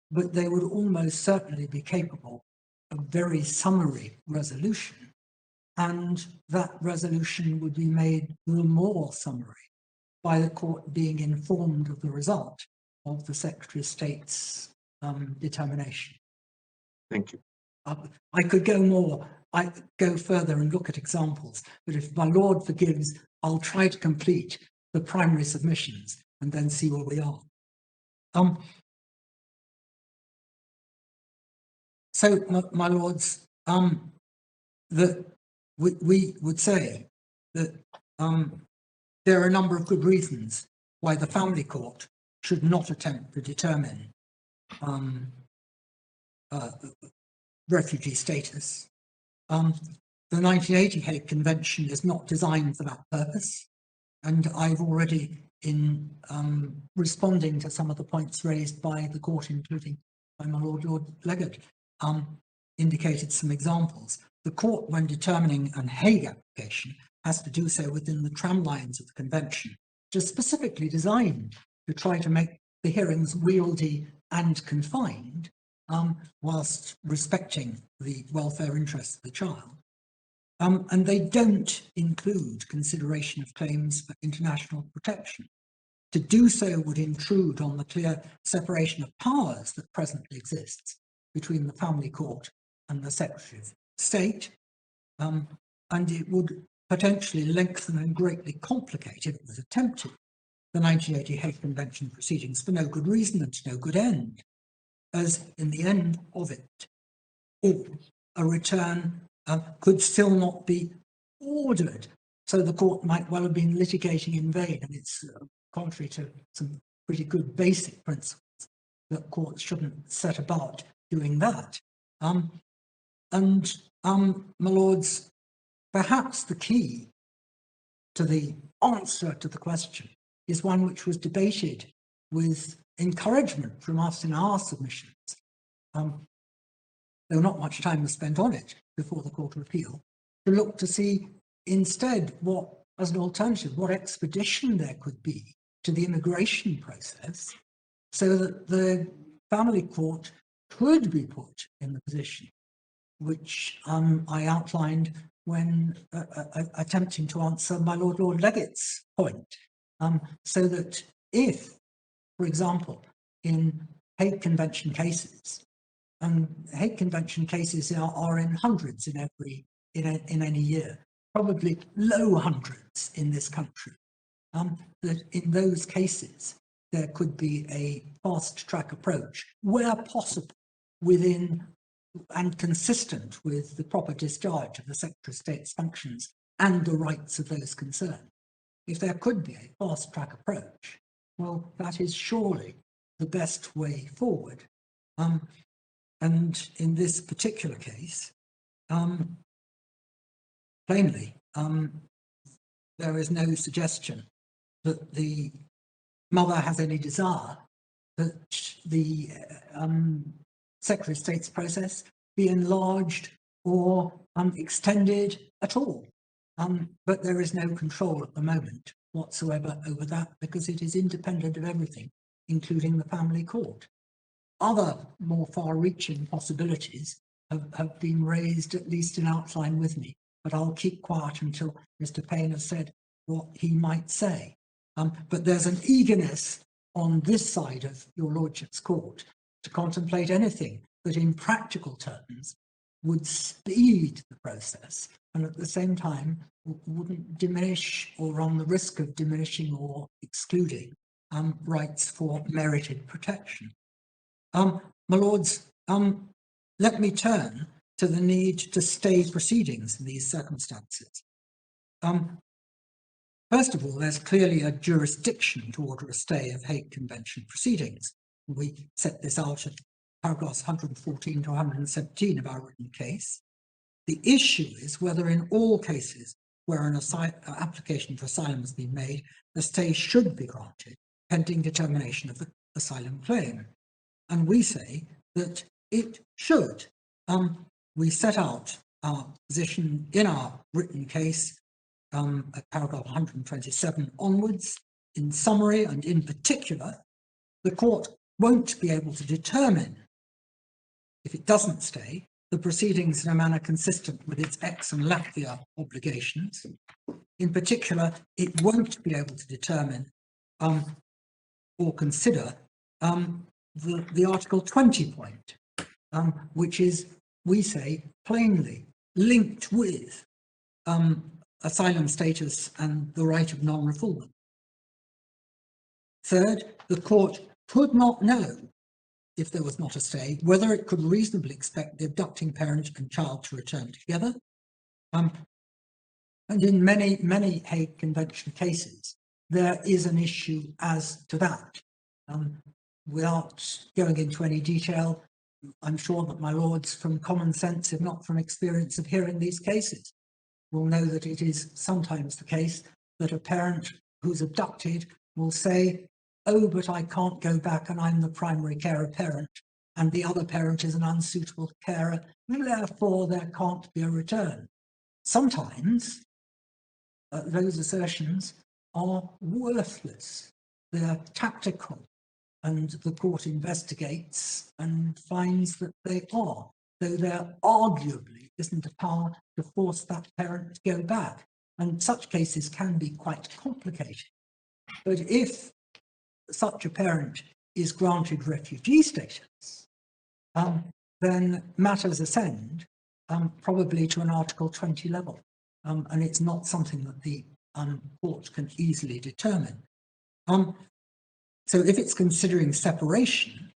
but they would almost certainly be capable of very summary resolution, and that resolution would be made the more summary by the court being informed of the result of the Secretary of State's determination. Thank you. I could go further and look at examples, but if my Lord forgives, I'll try to complete the primary submissions and then see where we are. So, my Lords, that we would say that there are a number of good reasons why the family court should not attempt to determine refugee status. The 1980 Hague Convention is not designed for that purpose, and I've already, in responding to some of the points raised by the court, including by my Lord Legate, indicated some examples. The court, when determining an Hague application, has to do so within the tramlines of the convention, which is specifically designed to try to make the hearings wieldy and confined, whilst respecting the welfare interests of the child. And they don't include consideration of claims for international protection. To do so would intrude on the clear separation of powers that presently exists between the family court and the Secretary of State, and it would potentially lengthen and greatly complicate, if it was attempted, the 1980 Hague Convention proceedings for no good reason and to no good end, as in the end of it all, a return could still not be ordered. So the court might well have been litigating in vain, and it's contrary to some pretty good basic principles that courts shouldn't set about doing that. My Lords, perhaps the key to the answer to the question is one which was debated with encouragement from us in our submissions, though not much time was spent on it before the Court of Appeal, to look to see instead what, as an alternative, what expedition there could be to the immigration process, so that the family court could be put in the position which I outlined when attempting to answer my Lord Legate's point, so that if, for example, in Hague Convention cases, and Hague Convention cases are in hundreds in any year, probably low hundreds in this country, that in those cases there could be a fast-track approach where possible within and consistent with the proper discharge of the Secretary of State's functions and the rights of those concerned. If there could be a fast-track approach, well, that is surely the best way forward. And in this particular case, plainly, there is no suggestion that the mother has any desire that the Secretary of State's process be enlarged or extended at all. But there is no control at the moment whatsoever over that, because it is independent of everything, including the family court. Other more far-reaching possibilities have been raised, at least in outline with me, but I'll keep quiet until Mr. Payne has said what he might say. But there's an eagerness on this side of your Lordship's court to contemplate anything that in practical terms would speed the process and at the same time wouldn't diminish or run the risk of diminishing or excluding rights for merited protection. My Lords, let me turn to the need to stay proceedings in these circumstances. First of all, there's clearly a jurisdiction to order a stay of Hague Convention proceedings. We set this out at paragraphs 114 to 117 of our written case. The issue is whether in all cases where an application for asylum has been made, a stay should be granted pending determination of the asylum claim. And we say that it should. We set out our position in our written case at paragraph 127 onwards. In summary, and in particular, the court won't be able to determine, if it doesn't stay, the proceedings in a manner consistent with its ex and Latvia obligations. In particular, it won't be able to determine or consider the Article 20 point, which is, we say, plainly linked with asylum status and the right of non-refoulement. Third, the court could not know, if there was not a stay, whether it could reasonably expect the abducting parent and child to return together. And in many Hague Convention cases, there is an issue as to that. Without going into any detail, I'm sure that my lords, from common sense, if not from experience of hearing these cases, will know that it is sometimes the case that a parent who's abducted will say, oh, but I can't go back and I'm the primary carer parent and the other parent is an unsuitable carer, therefore there can't be a return. Sometimes those assertions are worthless, they're tactical, and the court investigates and finds that they are, though there arguably isn't a power to force that parent to go back. And such cases can be quite complicated. But if such a parent is granted refugee status, then matters ascend probably to an Article 20 level. And it's not something that the court can easily determine. So if it's considering separation,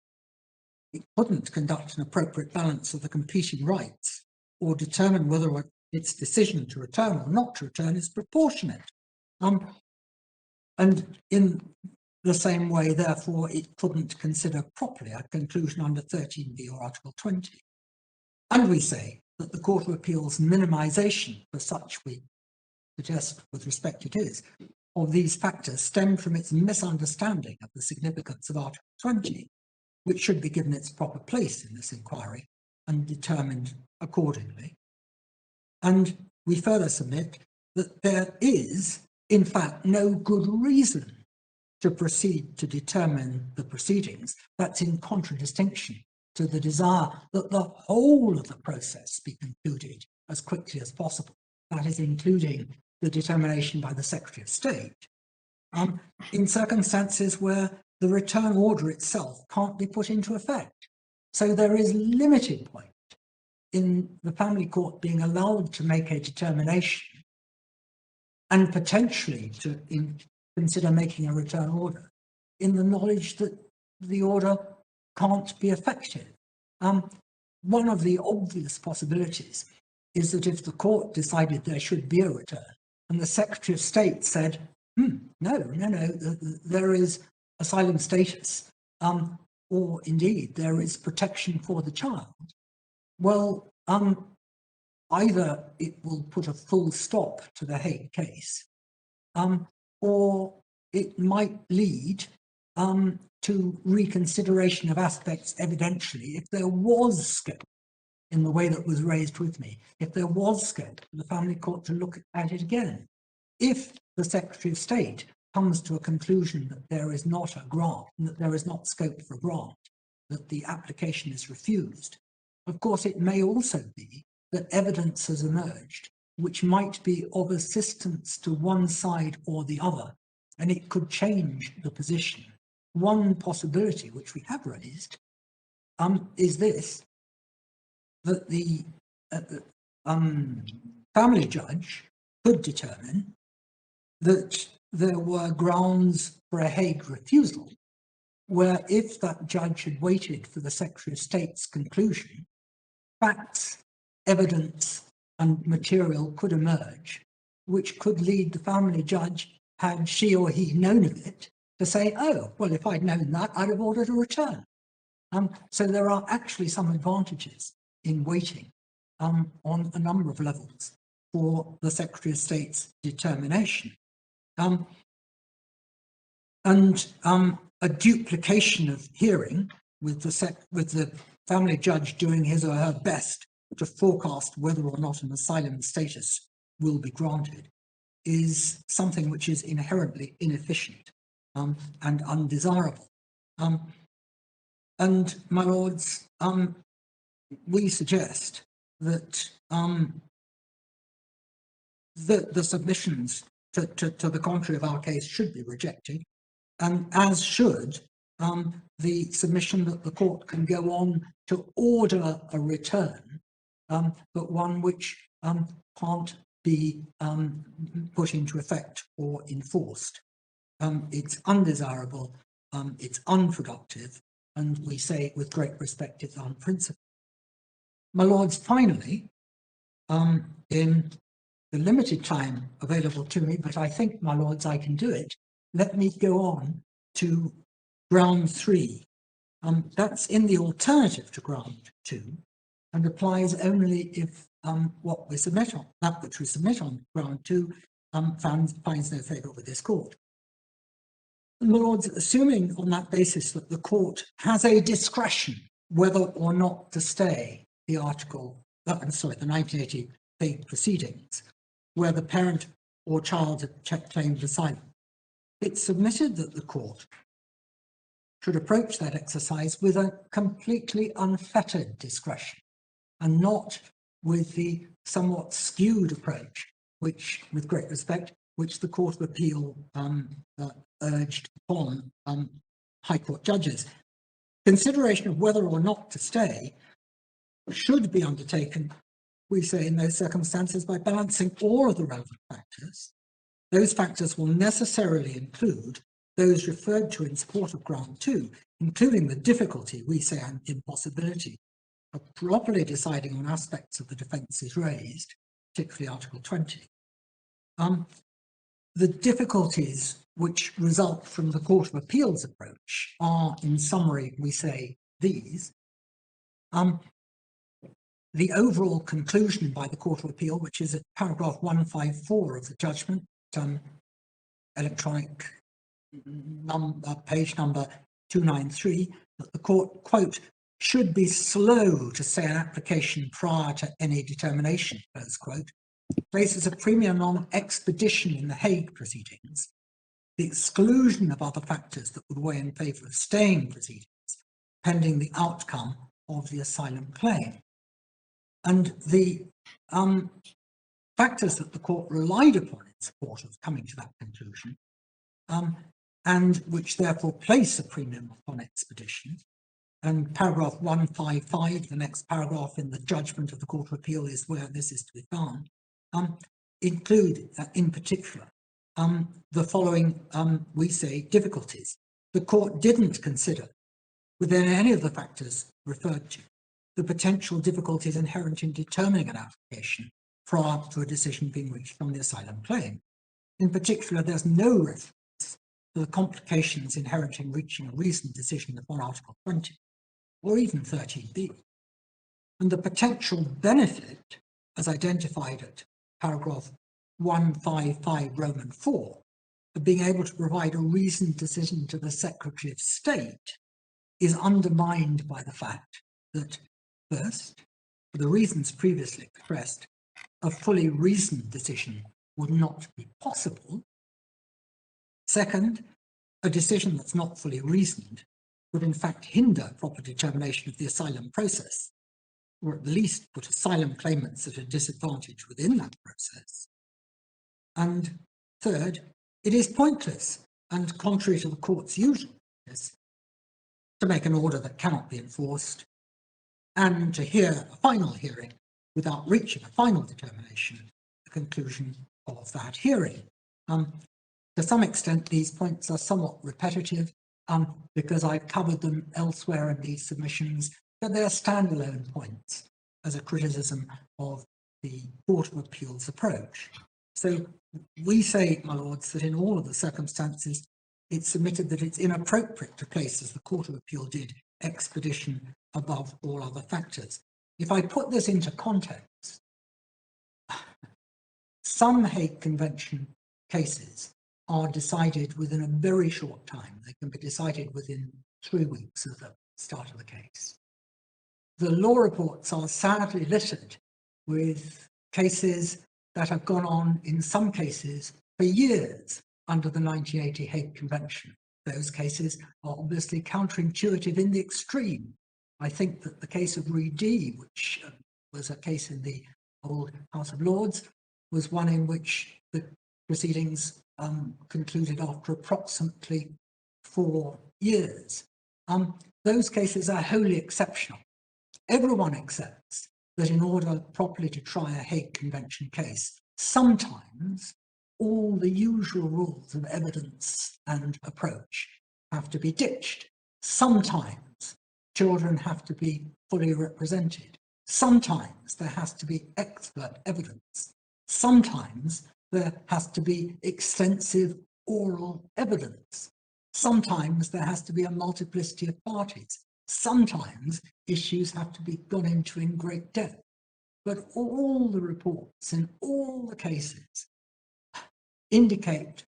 it couldn't conduct an appropriate balance of the competing rights or determine whether its decision to return or not to return is proportionate. And in the same way, therefore, it couldn't consider properly a conclusion under 13b or Article 20. And we say that the Court of Appeal's minimisation, for such we suggest with respect it is, of these factors stem from its misunderstanding of the significance of Article 20, which should be given its proper place in this inquiry and determined accordingly. And we further submit that there is, in fact, no good reason to proceed to determine the proceedings. That's in contradistinction to the desire that the whole of the process be concluded as quickly as possible. That is, including the determination by the Secretary of State, in circumstances where the return order itself can't be put into effect. So there is limited point in the family court being allowed to make a determination and potentially to consider making a return order in the knowledge that the order can't be effective. One of the obvious possibilities is that if the court decided there should be a return and the Secretary of State said, no, there is asylum status, or indeed there is protection for the child, well, either it will put a full stop to the Hague case, or it might lead to reconsideration of aspects evidentially if there was scope, in the way that was raised with me, if there was scope for the family court to look at it again. If the Secretary of State comes to a conclusion that there is not a grant, that there is not scope for a grant, that the application is refused, of course it may also be that evidence has emerged which might be of assistance to one side or the other, and it could change the position. One possibility which we have raised is this, that the family judge could determine that there were grounds for a Hague refusal, where if that judge had waited for the Secretary of State's conclusion, facts, evidence and material could emerge, which could lead the family judge, had she or he known of it, to say, oh, well, if I'd known that, I'd have ordered a return. So there are actually some advantages in waiting on a number of levels for the Secretary of State's determination. And a duplication of hearing with the family judge doing his or her best to forecast whether or not an asylum status will be granted is something which is inherently inefficient and undesirable. And my lords, we suggest that the submissions to the contrary of our case should be rejected, and as should the submission that the court can go on to order a return, but one which can't be put into effect or enforced. It's undesirable, it's unproductive, and we say with great respect it's unprincipled. My lords, finally, in the limited time available to me, but I think, my lords, I can do it, let me go on to ground 3. That's in the alternative to ground 2 and applies only if what we submit on, that which we submit on ground 2 finds no favour with this court. And my lords, assuming on that basis that the court has a discretion whether or not to stay the article, the 1980 Hague proceedings, where the parent or child had claimed asylum, it's submitted that the court should approach that exercise with a completely unfettered discretion and not with the somewhat skewed approach, which, with great respect, which the Court of Appeal urged upon High Court judges. Consideration of whether or not to stay should be undertaken, we say, in those circumstances by balancing all of the relevant factors. Those factors will necessarily include those referred to in support of ground 2, including the difficulty, we say, and impossibility of properly deciding on aspects of the defences raised, particularly Article 20. The difficulties which result from the Court of Appeal's approach are, in summary, we say, these. The overall conclusion by the Court of Appeal, which is at paragraph 154 of the judgment, electronic page number 293, that the court, quote, should be slow to say an application prior to any determination, close quote, places a premium on expedition in the Hague proceedings, the exclusion of other factors that would weigh in favour of staying proceedings, pending the outcome of the asylum claim. And the factors that the court relied upon in support of coming to that conclusion, and which therefore place a premium upon expedition, and paragraph 155, the next paragraph in the judgment of the Court of Appeal, is where this is to be found, include in particular the following, we say, difficulties. The court didn't consider, within any of the factors referred to, the potential difficulties inherent in determining an application prior to a decision being reached on the asylum claim. In particular, there's no reference to the complications inherent in reaching a reasoned decision upon Article 20, or even 13b. And the potential benefit, as identified at paragraph 155 Roman 4, of being able to provide a reasoned decision to the Secretary of State, is undermined by the fact that, first, for the reasons previously expressed, a fully reasoned decision would not be possible. Second, a decision that's not fully reasoned would in fact hinder proper determination of the asylum process, or at least put asylum claimants at a disadvantage within that process. And third, it is pointless and contrary to the court's usual practice to make an order that cannot be enforced and to hear a final hearing without reaching a final determination, the conclusion of that hearing. To some extent, these points are somewhat repetitive because I've covered them elsewhere in these submissions, but they're standalone points as a criticism of the Court of Appeal's approach. So we say, my lords, that in all of the circumstances, it's submitted that it's inappropriate to place, as the Court of Appeal did, expedition above all other factors. If I put this into context, some Hague Convention cases are decided within a very short time. They can be decided within 3 weeks of the start of the case. the law reports are sadly littered with cases that have gone on, in some cases, for years under the 1980 Hague Convention. Those cases are obviously counterintuitive in the extreme. I think that the case of Reedy, which was a case in the old House of Lords, was one in which the proceedings concluded after approximately 4 years. Those cases are wholly exceptional. Everyone accepts that in order properly to try a Hague Convention case, sometimes all the usual rules of evidence and approach have to be ditched. Sometimes children have to be fully represented. Sometimes there has to be expert evidence. Sometimes there has to be extensive oral evidence. Sometimes there has to be a multiplicity of parties. Sometimes issues have to be gone into in great depth. But all the reports in all the cases indicate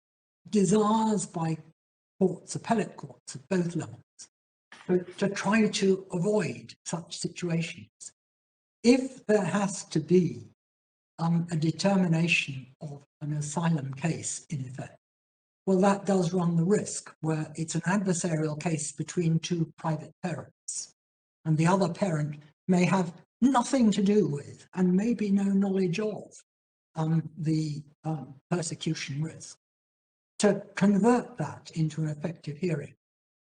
desires by courts, appellate courts at both levels, to try to avoid such situations. If there has to be a determination of an asylum case, in effect, well, that does run the risk where it's an adversarial case between two private parents, and the other parent may have nothing to do with and maybe no knowledge of the persecution risk. To convert that into an effective hearing,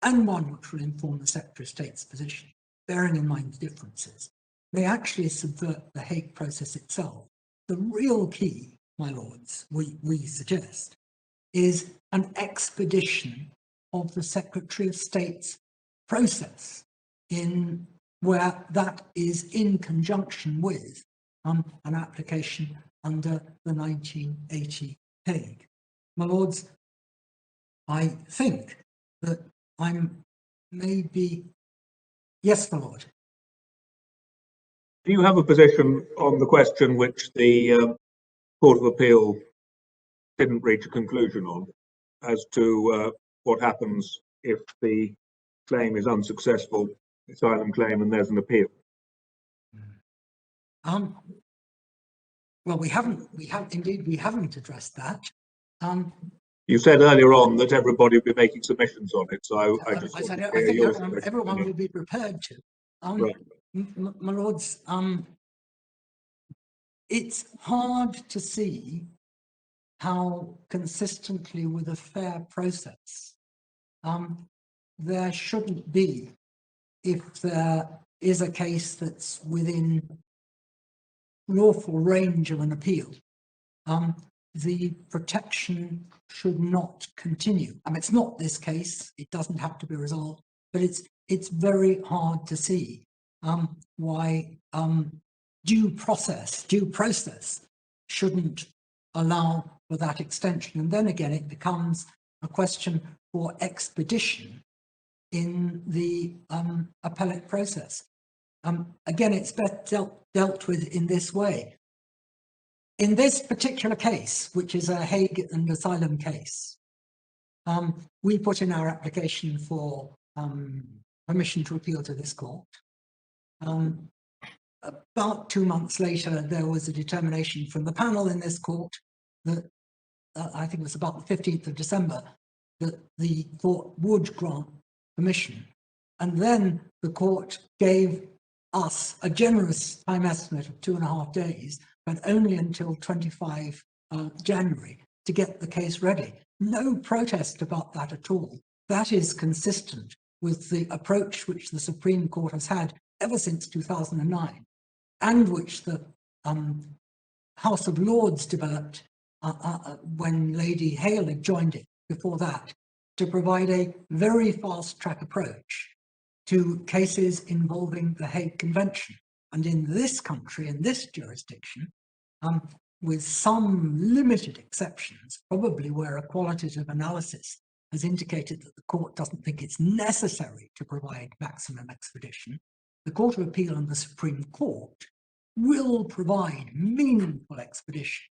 and one which will inform the Secretary of State's position, bearing in mind the differences, may actually subvert the Hague process itself. The real key, my lords, we suggest, is an expedition of the Secretary of State's process, in where that is in conjunction with an application under the 1980 Hague. My lords, I think that I'm maybe, yes, my lord. Do you have a position on the question which the Court of Appeal didn't reach a conclusion on, as to what happens if the claim is unsuccessful, asylum claim, and there's an appeal? Well, we haven't addressed that. You said earlier on that everybody would be making submissions on it, so I just I said, wanted to I hear think your everyone will be prepared to. Right. My lords, it's hard to see how consistently with a fair process there shouldn't be, if there is a case that's within lawful range of an appeal, the protection should not continue. I mean, it's not this case, it doesn't have to be resolved, but it's very hard to see why due process shouldn't allow for that extension. And then again, it becomes a question for expedition in the appellate process. Again, it's best dealt with in this way. In this particular case, which is a Hague and asylum case, we put in our application for permission to appeal to this court. About 2 months later, there was a determination from the panel in this court that I think it was about the 15th of December, that the court would grant permission. And then the court gave us a generous time estimate of 2.5 days, but only until 25 January to get the case ready. No protest about that at all. That is consistent with the approach which the Supreme Court has had ever since 2009, and which the House of Lords developed when Lady Hale had joined it before that, to provide a very fast-track approach to cases involving the Hague Convention. And in this country, in this jurisdiction, with some limited exceptions, probably where a qualitative analysis has indicated that the court doesn't think it's necessary to provide maximum expedition, the Court of Appeal and the Supreme Court will provide meaningful expedition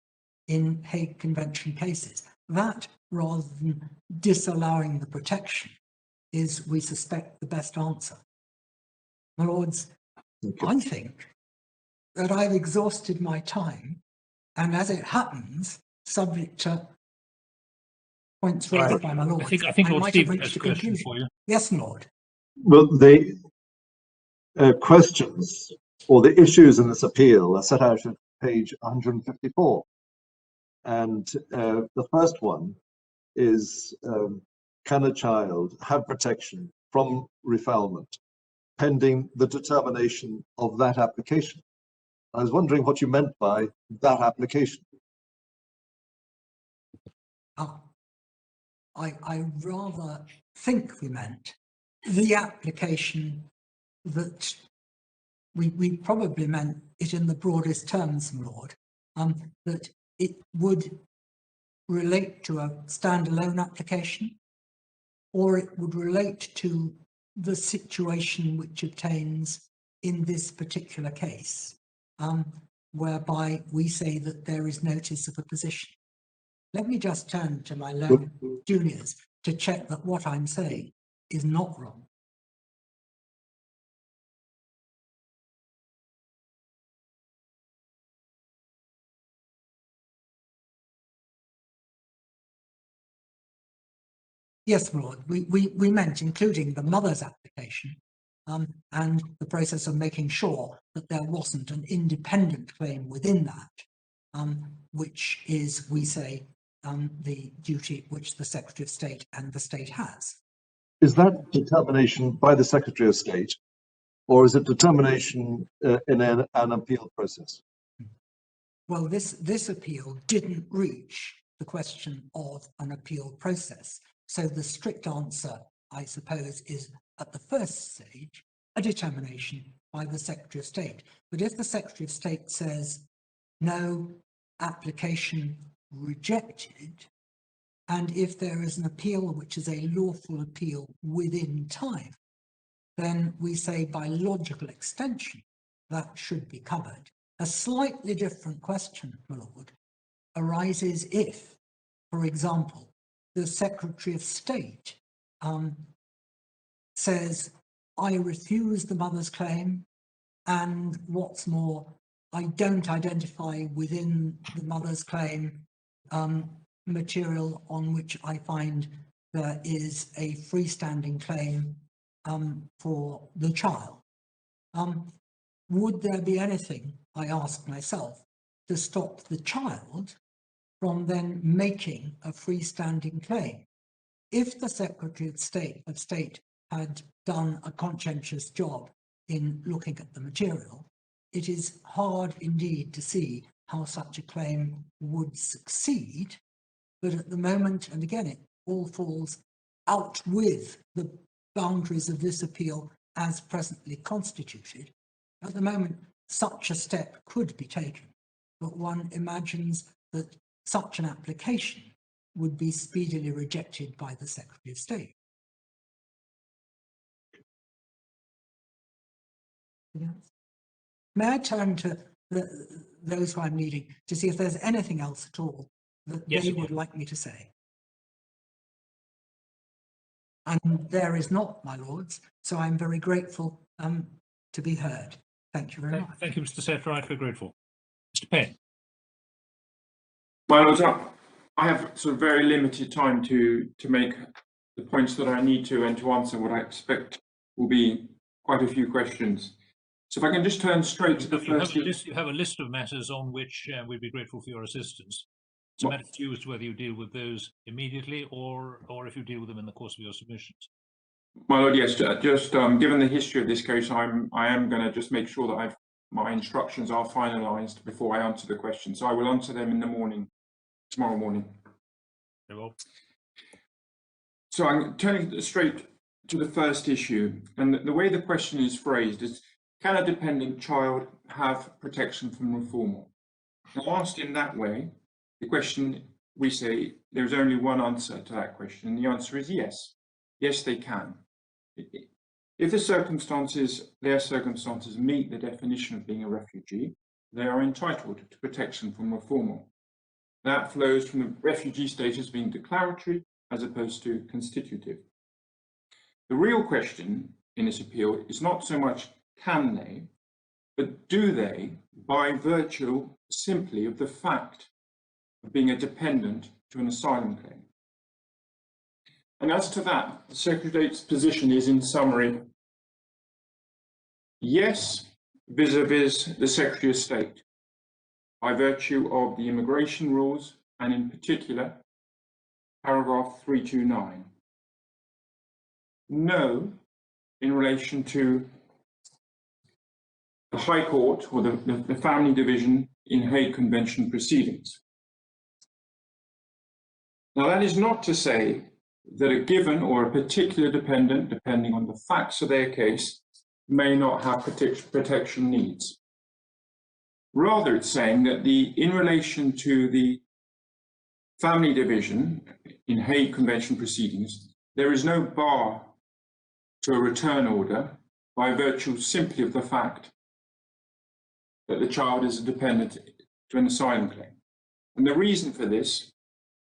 in Hague Convention cases. That, rather than disallowing the protection, is, we suspect, the best answer. My lords, Okay. I think that I've exhausted my time, and as it happens, subject to points raised Right. by my lord, I think Lord might Stephen have has reached a a question conclusion. for you. Yes, my lord. Well, the questions or the issues in this appeal are set out at page 154. And the first one is, can a child have protection from refoulement pending the determination of that application? I was wondering what you meant by that application. I rather think we meant the application that we probably meant it in the broadest terms, my lord, that it would relate to a standalone application, or it would relate to the situation which obtains in this particular case, whereby we say that there is notice of a position. Let me just turn to my learned juniors to check that what I'm saying is not wrong. Yes, my lord, we meant including the mother's application and the process of making sure that there wasn't an independent claim within that, which is, we say, the duty which the Secretary of State and the state has. Is that determination by the Secretary of State, or is it determination in an appeal process? Well, this appeal didn't reach the question of an appeal process. So the strict answer, I suppose, is at the first stage, a determination by the Secretary of State. But if the Secretary of State says, no, application rejected, and if there is an appeal which is a lawful appeal within time, then we say by logical extension, that should be covered. A slightly different question, my lord, arises if, for example, the Secretary of State says, I refuse the mother's claim, and what's more, I don't identify within the mother's claim material on which I find there is a freestanding claim for the child. Would there be anything, I ask myself, to stop the child from then making a freestanding claim? If the Secretary of State had done a conscientious job in looking at the material, it is hard indeed to see how such a claim would succeed. But at the moment, and again, it all falls out with the boundaries of this appeal as presently constituted. At the moment, such a step could be taken, but one imagines that such an application would be speedily rejected by the Secretary of State. Yes. May I turn to those who I'm leading to see if there's anything else at all that they would like me to say? And there is not, my lords, so I'm very grateful to be heard. Thank you very much. Thank you, Mr. Setright. We're grateful. Mr. Penn. My lords, I have sort of very limited time to make the points that I need to and to answer what I expect will be quite a few questions. So if I can just turn straight to the first. You have a list of matters on which we'd be grateful for your assistance. It's a matter to you as to whether you deal with those immediately or if you deal with them in the course of your submissions. My lord, yes. Just given the history of this case, I am going to just make sure that my instructions are finalised before I answer the question. So I will answer them in the morning, tomorrow morning. Very well. So I'm turning straight to the first issue, and the way the question is phrased is: can a dependent child have protection from refoulement? Now, asked in that way, the question, we say there is only one answer to that question, and the answer is yes. Yes, they can. If their circumstances meet the definition of being a refugee, they are entitled to protection from refoulement. That flows from the refugee status being declaratory as opposed to constitutive. The real question in this appeal is not so much can they, but do they by virtue simply of the fact of being a dependent to an asylum claim? And as to that, the Secretary of State's position is, in summary, yes, vis-a-vis the Secretary of State, by virtue of the immigration rules, and in particular, paragraph 329. No, in relation to the High Court or the Family Division in Hague Convention proceedings. Now, that is not to say that a given or a particular dependent, depending on the facts of their case, may not have protection needs. Rather, it's saying that in relation to the Family Division in Hague Convention proceedings, there is no bar to a return order by virtue simply of the fact that the child is a dependent to an asylum claim. And the reason for this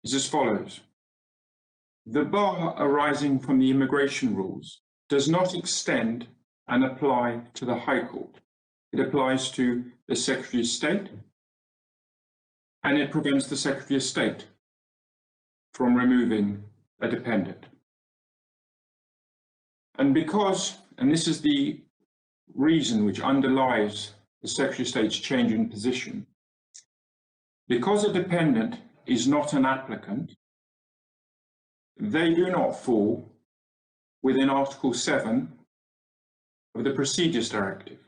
is as follows. The bar arising from the immigration rules does not extend and apply to the High Court. It applies to the Secretary of State, and it prevents the Secretary of State from removing a dependent. And because, and this is the reason which underlies the Secretary of State's change in position, because a dependent is not an applicant, they do not fall within Article 7 of the Procedures Directive.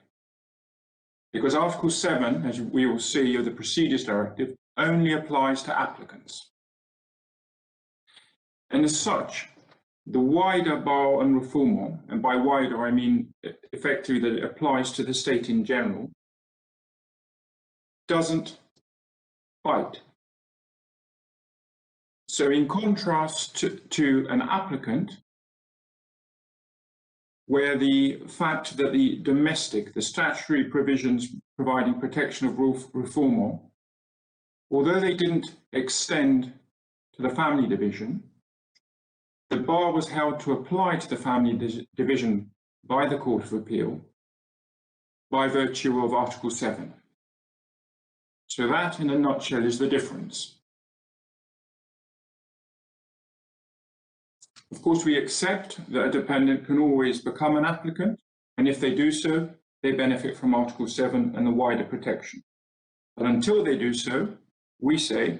Because Article 7, as we will see, of the Procedures Directive only applies to applicants. And as such, the wider bar and refoulement, and by wider I mean effectively that it applies to the state in general, doesn't bite. So in contrast to an applicant, where the fact that the statutory provisions providing protection of refoulement, although they didn't extend to the Family Division, the bar was held to apply to the Family Division by the Court of Appeal by virtue of Article 7. So that, in a nutshell, is the difference. Of course, we accept that a dependent can always become an applicant, and if they do so, they benefit from Article 7 and the wider protection. But until they do so, we say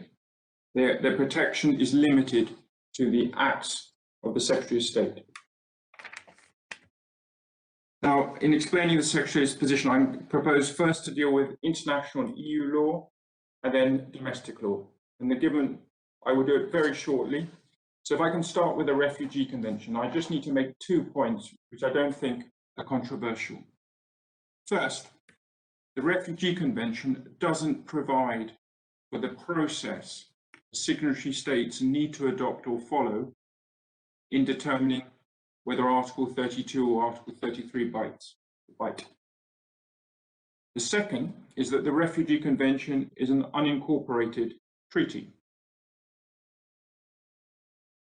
their protection is limited to the acts of the Secretary of State. Now, in explaining the Secretary's position, I propose first to deal with international and EU law, and then domestic law. And I will do it very shortly. So if I can start with the Refugee Convention, I just need to make 2 points, which I don't think are controversial. First, the Refugee Convention doesn't provide for the process signatory states need to adopt or follow in determining whether Article 32 or Article 33 bite. The second is that the Refugee Convention is an unincorporated treaty.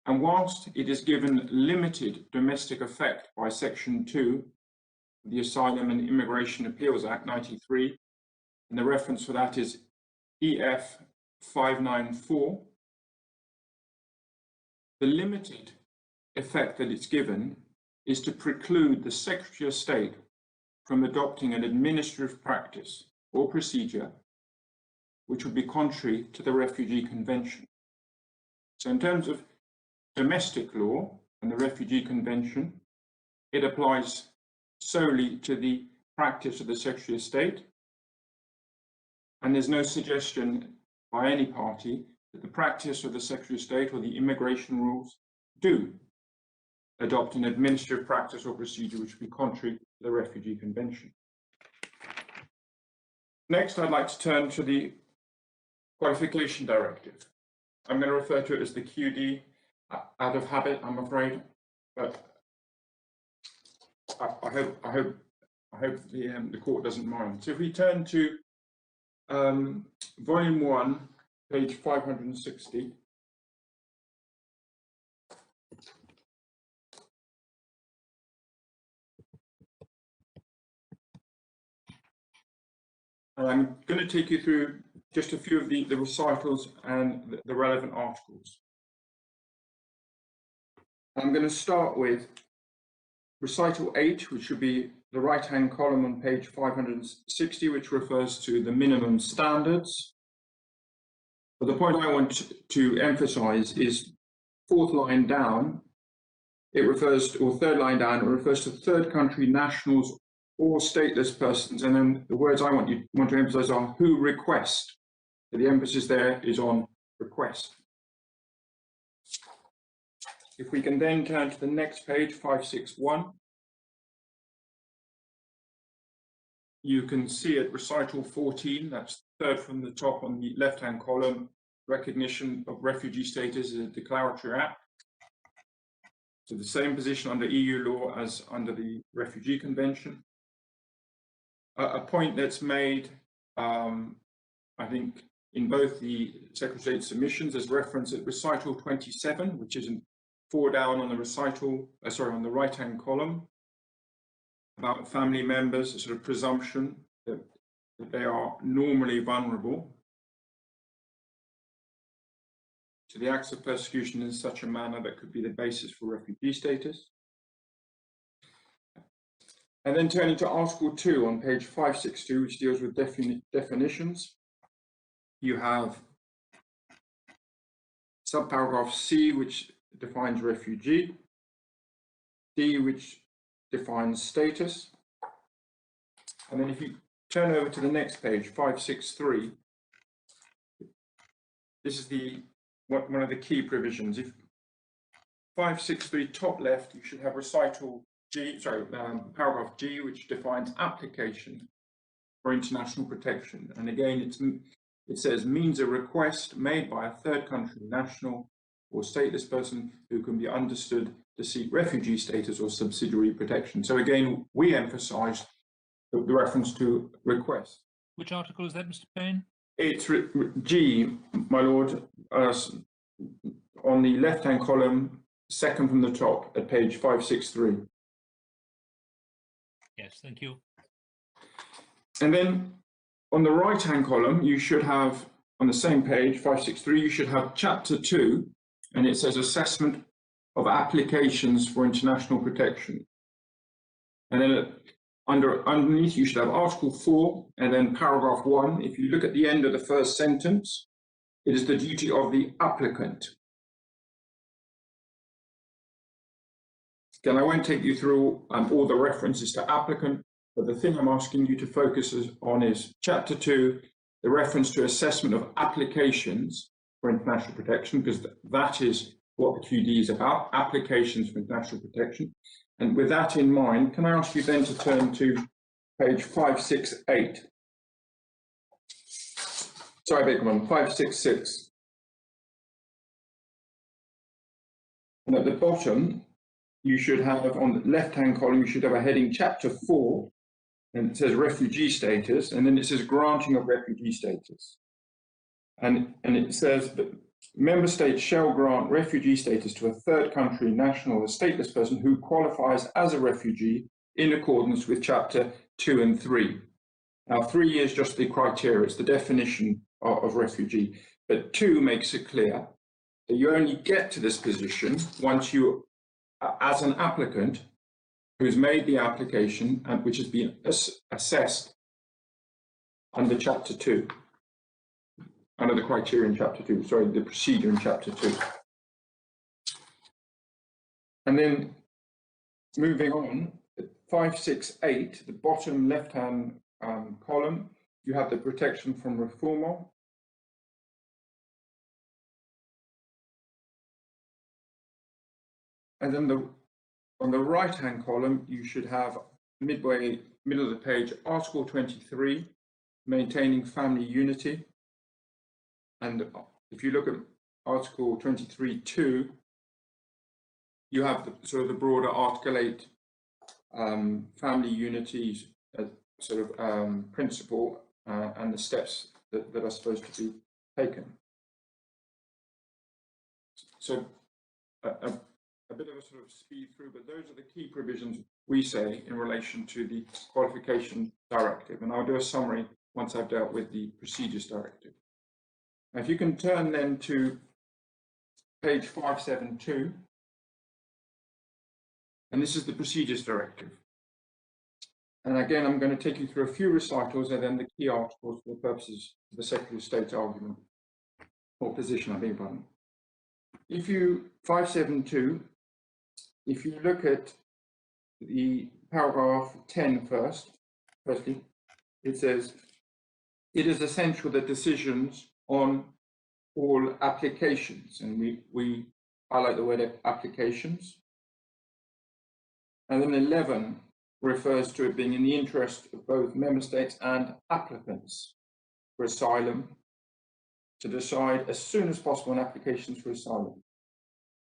And whilst it is given limited domestic effect by Section 2 of the Asylum and Immigration Appeals Act 93, and the reference for that is EF 594, the limited effect that it's given is to preclude the Secretary of State from adopting an administrative practice or procedure which would be contrary to the Refugee Convention. So in terms of domestic law and the Refugee Convention, it applies solely to the practice of the Secretary of State, and there's no suggestion by any party that the practice of the Secretary of State or the immigration rules do adopt an administrative practice or procedure which would be contrary to the Refugee Convention. Next, I'd like to turn to the Qualification Directive. I'm going to refer to it as the QD out of habit, I'm afraid, but I hope the court doesn't mind. So if we turn to Volume 1, page 560. And I'm going to take you through just a few of the recitals and the relevant articles. I'm going to start with recital 8, which should be the right-hand column on page 560, which refers to the minimum standards. But the point I want to emphasize is fourth line down, it refers to, or third line down, it refers to third country nationals or stateless persons. And then the words I want to emphasize are who request. So the emphasis there is on request. If we can then turn to the next page, 561. You can see at recital 14, that's third from the top on the left-hand column, recognition of refugee status as a declaratory act. So the same position under EU law as under the Refugee Convention. A point that's made, I think, in both the Secretary of State submissions as reference at recital 27, which is four down on the recital, on the right-hand column, about family members, a sort of presumption that they are normally vulnerable to the acts of persecution in such a manner that could be the basis for refugee status. And then turning to Article 2 on page 562, which deals with definitions, you have subparagraph C, which defines refugee, D, which defines status. And then if you turn over to the next page, 563, this is one of the key provisions. If 563 top left, you should have recital G, paragraph G, which defines application for international protection. And again, it says means a request made by a third country national or stateless person who can be understood to seek refugee status or subsidiary protection. So again, we emphasize the reference to request. Which article is that, Mr. Payne? It's G, my lord, on the left-hand column, second from the top at page 563. Yes, thank you. And then on the right-hand column, you should have, on the same page, 563, you should have chapter 2, and it says assessment of applications for international protection. And then underneath, you should have Article 4, and then paragraph 1. If you look at the end of the first sentence, it is the duty of the applicant. Again, I won't take you through all the references to applicant, but the thing I'm asking you to focus on is chapter 2, the reference to assessment of applications for international protection, because that is what the QD is about, applications for international protection. And with that in mind, can I ask you then to turn to page 568? Sorry, big one, 566. And at the bottom, you should have, on the left-hand column, you should have a heading chapter 4, and it says refugee status, and then it says granting of refugee status. And it says that member states shall grant refugee status to a third country national or stateless person who qualifies as a refugee in accordance with chapter 2 and 3. Now, 3 is just the criteria, it's the definition of refugee, but 2 makes it clear that you only get to this position once you, as an applicant who's made the application and which has been assessed under chapter 2. Under the criteria in chapter 2, sorry, the procedure in chapter 2. And then moving on, 568, the bottom left-hand column, you have the protection from refoulement. And then on the right-hand column, you should have middle of the page, Article 23, maintaining family unity. And if you look at Article 23.2, you have the broader Article 8 family unity principle and the steps that are supposed to be taken. So a bit of a sort of speed through, but those are the key provisions we say in relation to the qualification directive. And I'll do a summary once I've dealt with the Procedures Directive. Now, if you can turn then to page 572, and this is the Procedures Directive. And again, I'm going to take you through a few recitals and then the key articles for the purposes of the Secretary of State's argument or position, I beg your pardon. If you, 572, if you look at the paragraph 10 firstly, it says, it is essential that decisions on all applications, and we highlight the word applications. And then 11 refers to it being in the interest of both member states and applicants for asylum to decide as soon as possible on applications for asylum.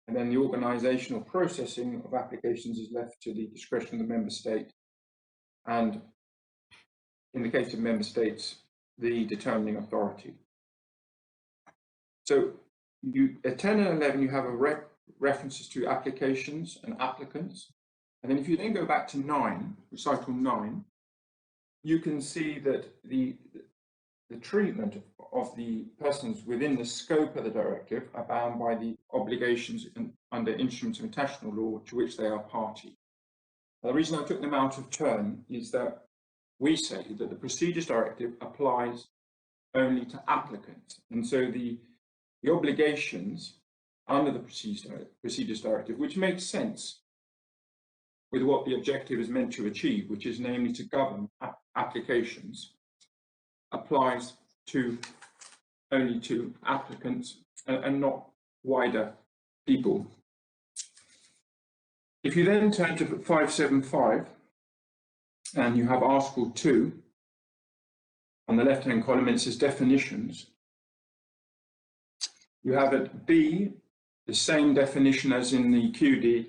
And then the organisation or processing of applications is left to the discretion of the member state, and in the case of member states, the determining authority. So at 10 and 11, you have references to applications and applicants. And then if you then go back to 9, recital 9, you can see that the treatment of the persons within the scope of the directive are bound by the obligations under instruments of international law to which they are party. Now, the reason I took them out of turn is that we say that the Procedures Directive applies only to applicants. And so the obligations under the Procedures Directive, which makes sense with what the objective is meant to achieve, which is namely to govern applications, applies only to applicants and not wider people. If you then turn to 575 and you have Article 2, on the left-hand column it says definitions. You have at B the same definition as in the QD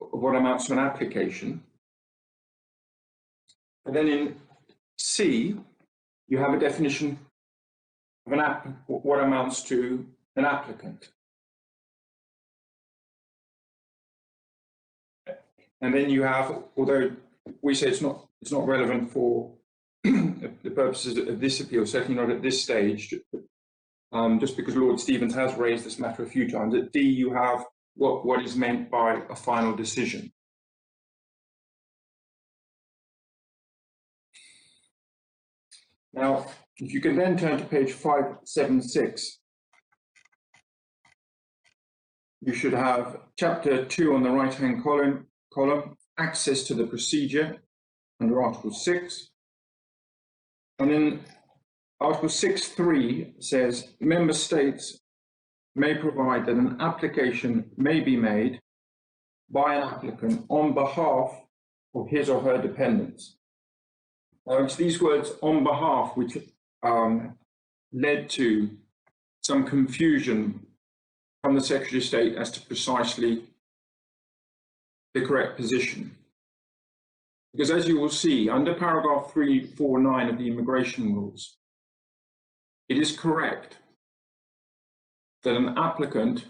of what amounts to an application. And then in C, you have a definition of what amounts to an applicant. And then you have, although we say it's not relevant for the purposes of this appeal, certainly not at this stage, just because Lord Stevens has raised this matter a few times. At D, you have what is meant by a final decision. Now, if you can then turn to page 576, you should have chapter 2 on the right-hand column, access to the procedure under Article 6. And then Article 6.3 says member states may provide that an application may be made by an applicant on behalf of his or her dependents. Now, it's these words "on behalf" which led to some confusion from the Secretary of State as to precisely the correct position. Because as you will see, under paragraph 349 of the immigration rules, it is correct that an applicant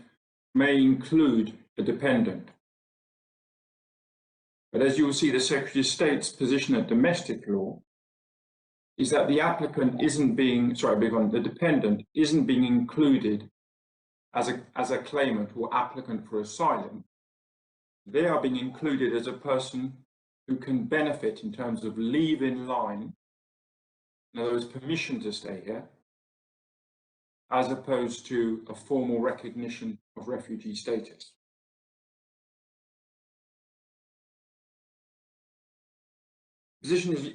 may include a dependent. But as you will see, the Secretary of State's position at domestic law is that the applicant isn't being, the dependent isn't being included as a claimant or applicant for asylum. They are being included as a person who can benefit in terms of leave in line, in other words, permission to stay here, as opposed to a formal recognition of refugee status. Position is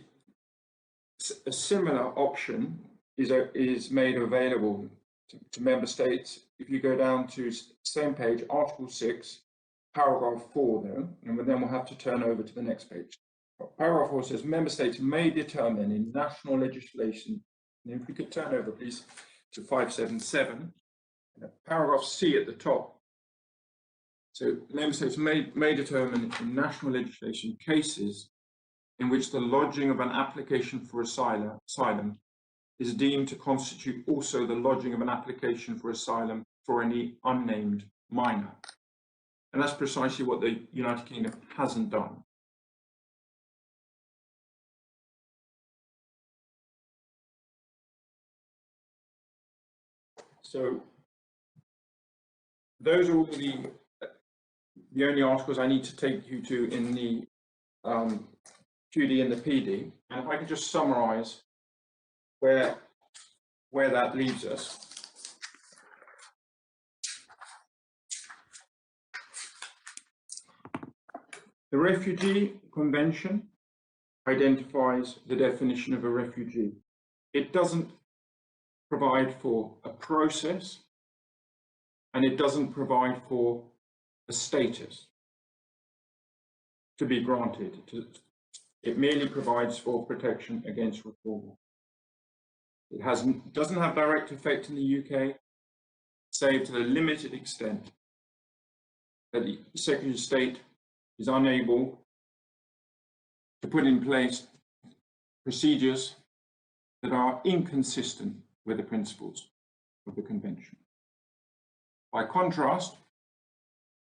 a similar option is made available to member states. If you go down to same page, Article 6, paragraph 4 though, and then we'll have to turn over to the next page. Paragraph 4 says member states may determine in national legislation, and if we could turn over please to 577, paragraph C at the top. So member states may determine in national legislation cases in which the lodging of an application for asylum is deemed to constitute also the lodging of an application for asylum for any unnamed minor. And that's precisely what the United Kingdom hasn't done. So those are all the only articles I need to take you to in the QD and the PD. And if I could just summarise where that leaves us. The Refugee Convention identifies the definition of a refugee. It doesn't provide for a process, and it doesn't provide for a status to be granted. It merely provides for protection against refoulement. It doesn't have direct effect in the UK, save to the limited extent that the Secretary of State is unable to put in place procedures that are inconsistent with the principles of the Convention. By contrast,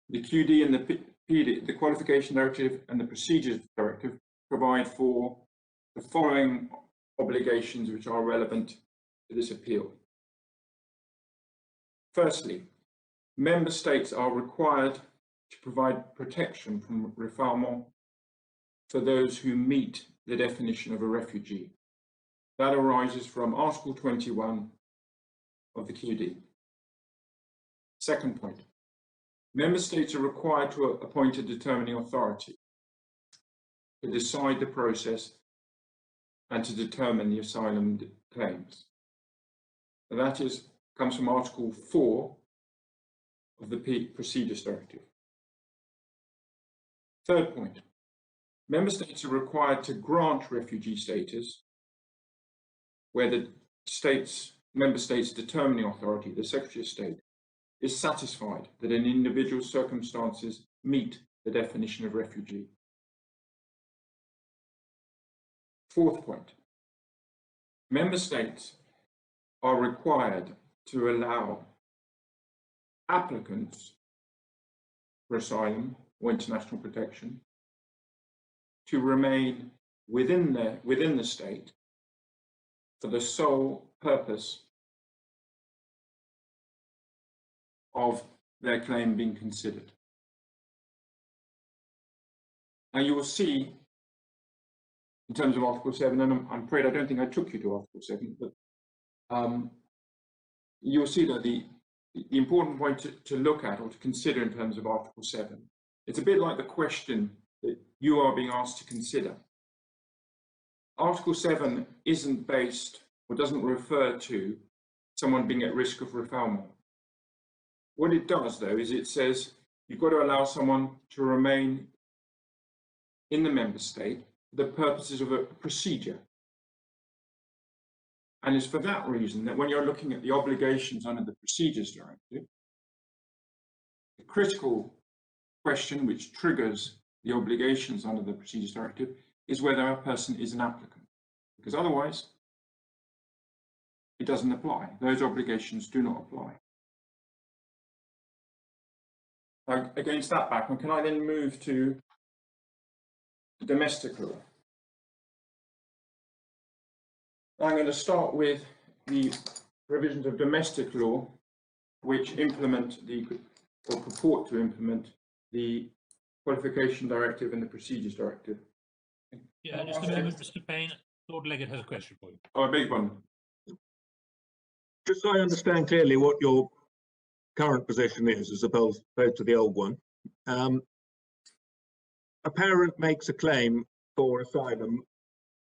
the QD and the PD, the Qualification Directive and the Procedures Directive, provide for the following obligations which are relevant to this appeal. Firstly, member states are required to provide protection from refoulement for those who meet the definition of a refugee. That arises from Article 21 of the QD. Second point, member states are required to appoint a determining authority to decide the process and to determine the asylum claims. And that comes from Article 4 of the Procedures Directive. Third point, member states are required to grant refugee status where the member state's determining authority, the Secretary of State, is satisfied that an individual's circumstances meet the definition of refugee. Fourth point, member states are required to allow applicants for asylum or international protection to remain within the state for the sole purpose of their claim being considered. Now you will see, in terms of Article 7, and I'm afraid I don't think I took you to Article 7, but you'll see that the important point to look at or to consider in terms of Article 7, it's a bit like the question that you are being asked to consider. Article 7 isn't based or doesn't refer to someone being at risk of refoulement. What it does, though, is it says you've got to allow someone to remain in the member state for the purposes of a procedure. And it's for that reason that when you're looking at the obligations under the Procedures Directive, the critical question which triggers the obligations under the Procedures Directive is whether a person is an applicant, because otherwise it doesn't apply. Those obligations do not apply. Now, against that background, can I then move to domestic law? I'm going to start with the provisions of domestic law which implement or purport to implement the Qualification Directive and the Procedures Directive. Yeah, just a moment, Mr. Payne. Lord Leggett has a question for you. Oh, a big one. Just so I understand clearly what your current position is as opposed to the old one. A parent makes a claim for asylum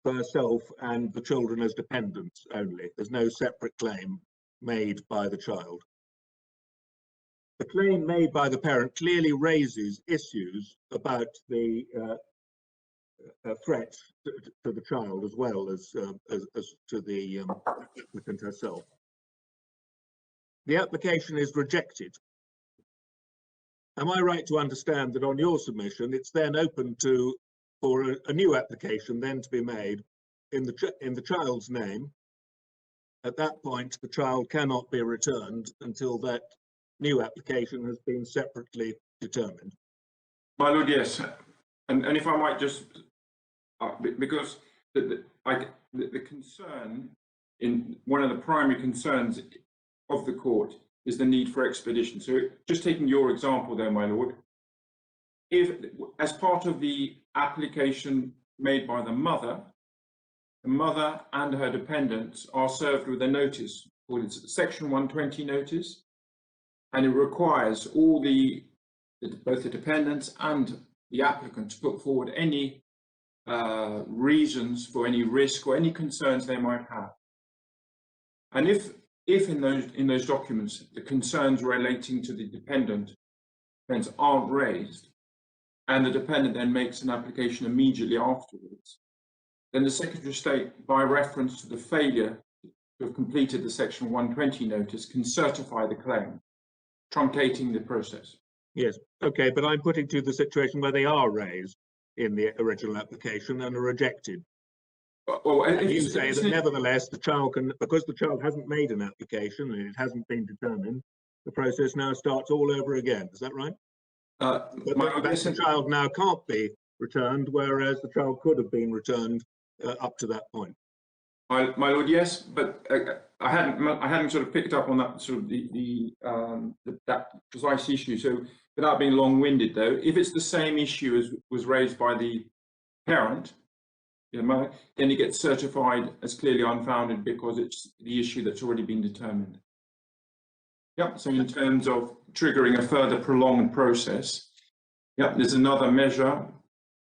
for herself and the children as dependents only. There's no separate claim made by the child. The claim made by the parent clearly raises issues about the threat to the child as well as to the applicant herself. The application is rejected. Am I right to understand that on your submission it's then open for a new application then to be made in the child's name? At that point, the child cannot be returned until that new application has been separately determined. My lord, yes. And if I might just, because the concern, one of the primary concerns of the court is the need for expedition. So just taking your example there, my lord, if as part of the application made by the mother and her dependents are served with a notice called Section 120 notice, and it requires all both the dependents and the applicant to put forward any reasons for any risk or any concerns they might have. And if in those documents the concerns relating to the dependent aren't raised, and the dependent then makes an application immediately afterwards, then the Secretary of State, by reference to the failure to have completed the Section 120 notice, can certify the claim, truncating the process. Yes, okay, but I'm putting to the situation where they are raised in the original application and are rejected. Well, and you say that nevertheless the child can, because the child hasn't made an application and it hasn't been determined, the process now starts all over again. Is that right? But the child now can't be returned, whereas the child could have been returned up to that point. My lord, yes, but I hadn't sort of picked up on that sort of that precise issue. So without being long-winded, though, if it's the same issue as was raised by the parent, the mother, then it gets certified as clearly unfounded because it's the issue that's already been determined. Yep. So in terms of triggering a further prolonged process, yep, there's another measure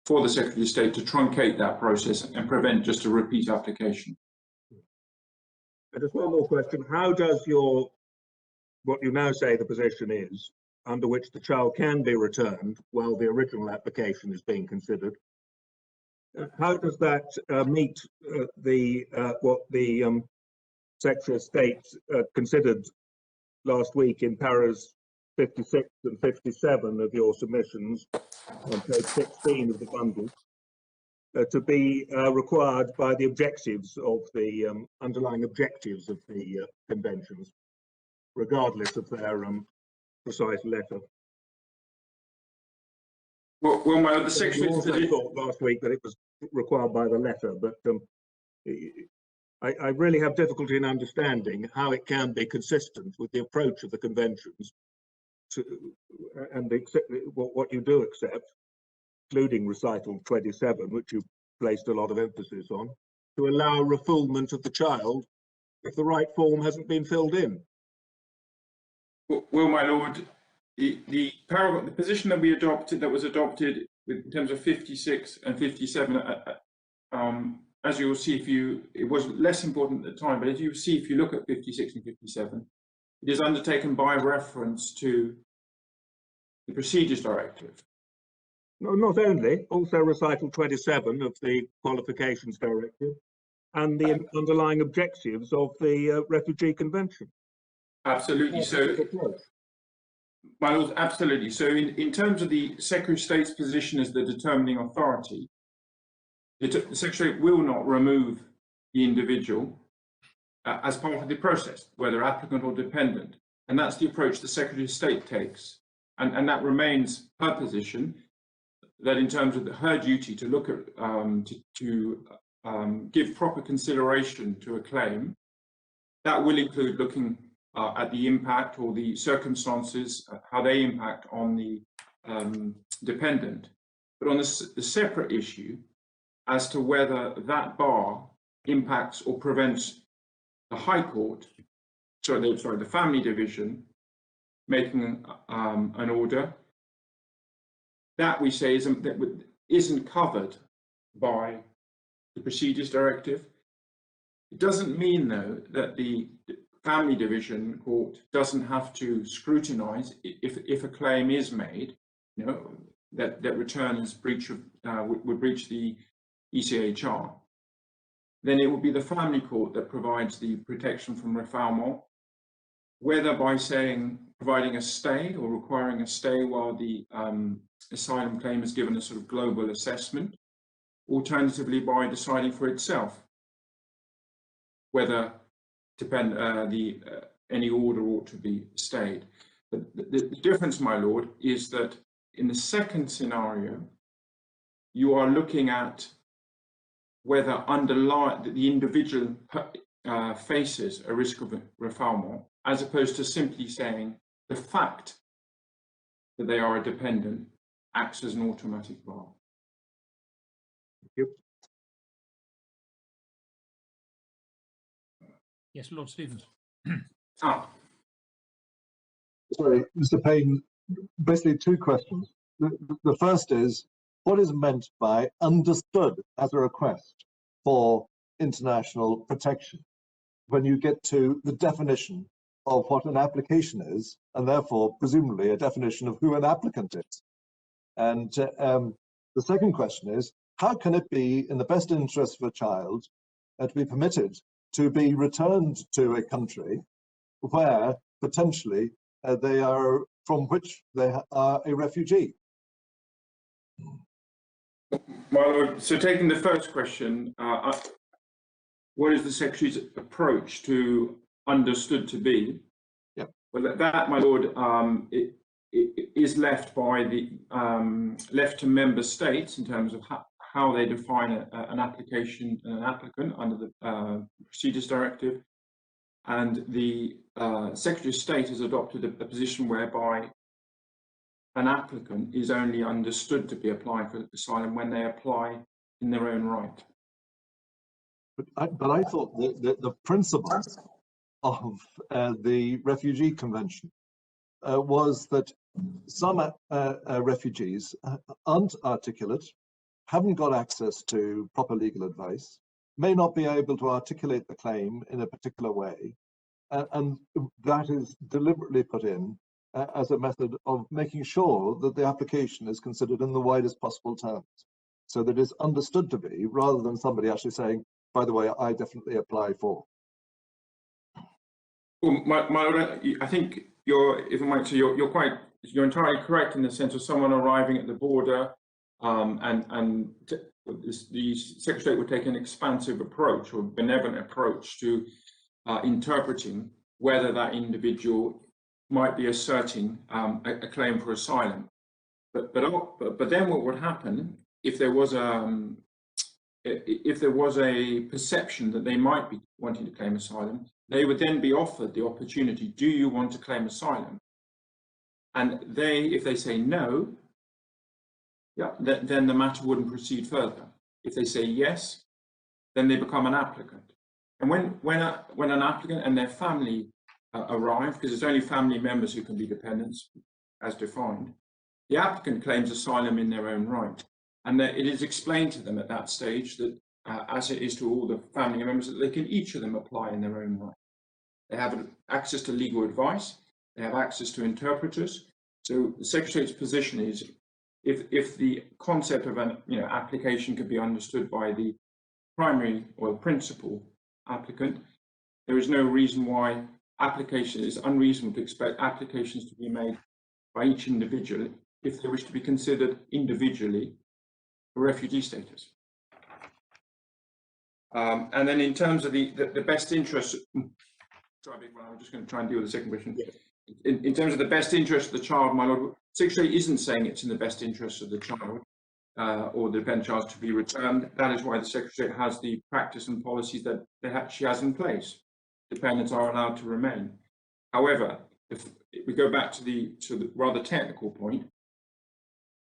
for the Secretary of State to truncate that process and prevent just a repeat application. And just one more question. How does what you now say the position is, under which the child can be returned while the original application is being considered, how does that meet what the Secretary of State considered last week in paras 56 and 57 of your submissions on page 16 of the bundle, to be required by the objectives of the underlying objectives of the conventions, regardless of their precise letter? Well, the Secretary also thought last week that it was required by the letter, but I really have difficulty in understanding how it can be consistent with the approach of the conventions and what you do accept, including recital 27, which you placed a lot of emphasis on, to allow refoulement of the child if the right form hasn't been filled in. Well, my lord, the position that was adopted in terms of 56 and 57, as you will see, it was less important at the time, but as you see, if you look at 56 and 57, it is undertaken by reference to the Procedures Directive. No, not only, also recital 27 of the Qualifications Directive and the underlying objectives of the Refugee Convention. Absolutely. So, my lord, absolutely. So in terms of the Secretary of State's position as the determining authority, the Secretary will not remove the individual as part of the process, whether applicant or dependent. And that's the approach the Secretary of State takes. And that remains her position, that in terms of her duty to look at, give proper consideration to a claim, that will include looking at the impact or the circumstances, how they impact on the dependent. But on the separate issue as to whether that bar impacts or prevents the High Court, the Family Division, making an order, that we say isn't covered by the Procedures Directive. It doesn't mean, though, that the Family Division Court doesn't have to scrutinise if a claim is made, that return is would breach the ECHR. Then it will be the Family Court that provides the protection from refoulement, whether by providing a stay or requiring a stay while the asylum claim is given a sort of global assessment, alternatively by deciding for itself whether any order ought to be stayed. But the difference, my lord, is that in the second scenario, you are looking at whether the individual faces a risk of refoulement as opposed to simply saying the fact that they are a dependent acts as an automatic bar. Yes, Lord Stevens. Sorry, Mr. Payne, basically two questions. The first is, what is meant by understood as a request for international protection when you get to the definition of what an application is, and therefore presumably a definition of who an applicant is? And the second question is, how can it be in the best interest of a child to be permitted to be returned to a country where potentially they are, from which they are a refugee? My Lord, so taking the first question, what is the Secretary's approach to understood to be? Yep. Well, that, my Lord, it is left by the left to member states in terms of how they define an application and an applicant under the Procedures Directive, and the Secretary of State has adopted a position whereby an applicant is only understood to be applying for asylum when they apply in their own right. But I thought the principle of the Refugee Convention was that some refugees aren't articulate, haven't got access to proper legal advice, may not be able to articulate the claim in a particular way, and that is deliberately put in as a method of making sure that the application is considered in the widest possible terms, so that it's understood to be, rather than somebody actually saying, by the way, I definitely apply for. Well, I think you're entirely correct in the sense of someone arriving at the border, and the Secretary would take an expansive approach or benevolent approach to interpreting whether that individual might be asserting a claim for asylum. But then what would happen if there was a perception that they might be wanting to claim asylum? They would then be offered the opportunity, do you want to claim asylum? And if they say no, yeah, then the matter wouldn't proceed further. If they say yes, then they become an applicant. And when an applicant and their family arrive, because it's only family members who can be dependents as defined, the applicant claims asylum in their own right. And it is explained to them at that stage that, as it is to all the family members, that they can each of them apply in their own right. They have access to legal advice, they have access to interpreters. So the Secretary's position is, if the concept of an application could be understood by the primary or the principal applicant, there is no reason why application is unreasonable to expect applications to be made by each individual if they wish to be considered individually for refugee status. And then in terms of the best interest, I'm just going to try and deal with the second question. Yeah. In terms of the best interest of the child, my Lord, Secretary isn't saying it's in the best interest of the child or the dependent child to be returned. That is why the Secretary has the practice and policies that she has in place. Dependents are allowed to remain. However, if we go back to the rather technical point,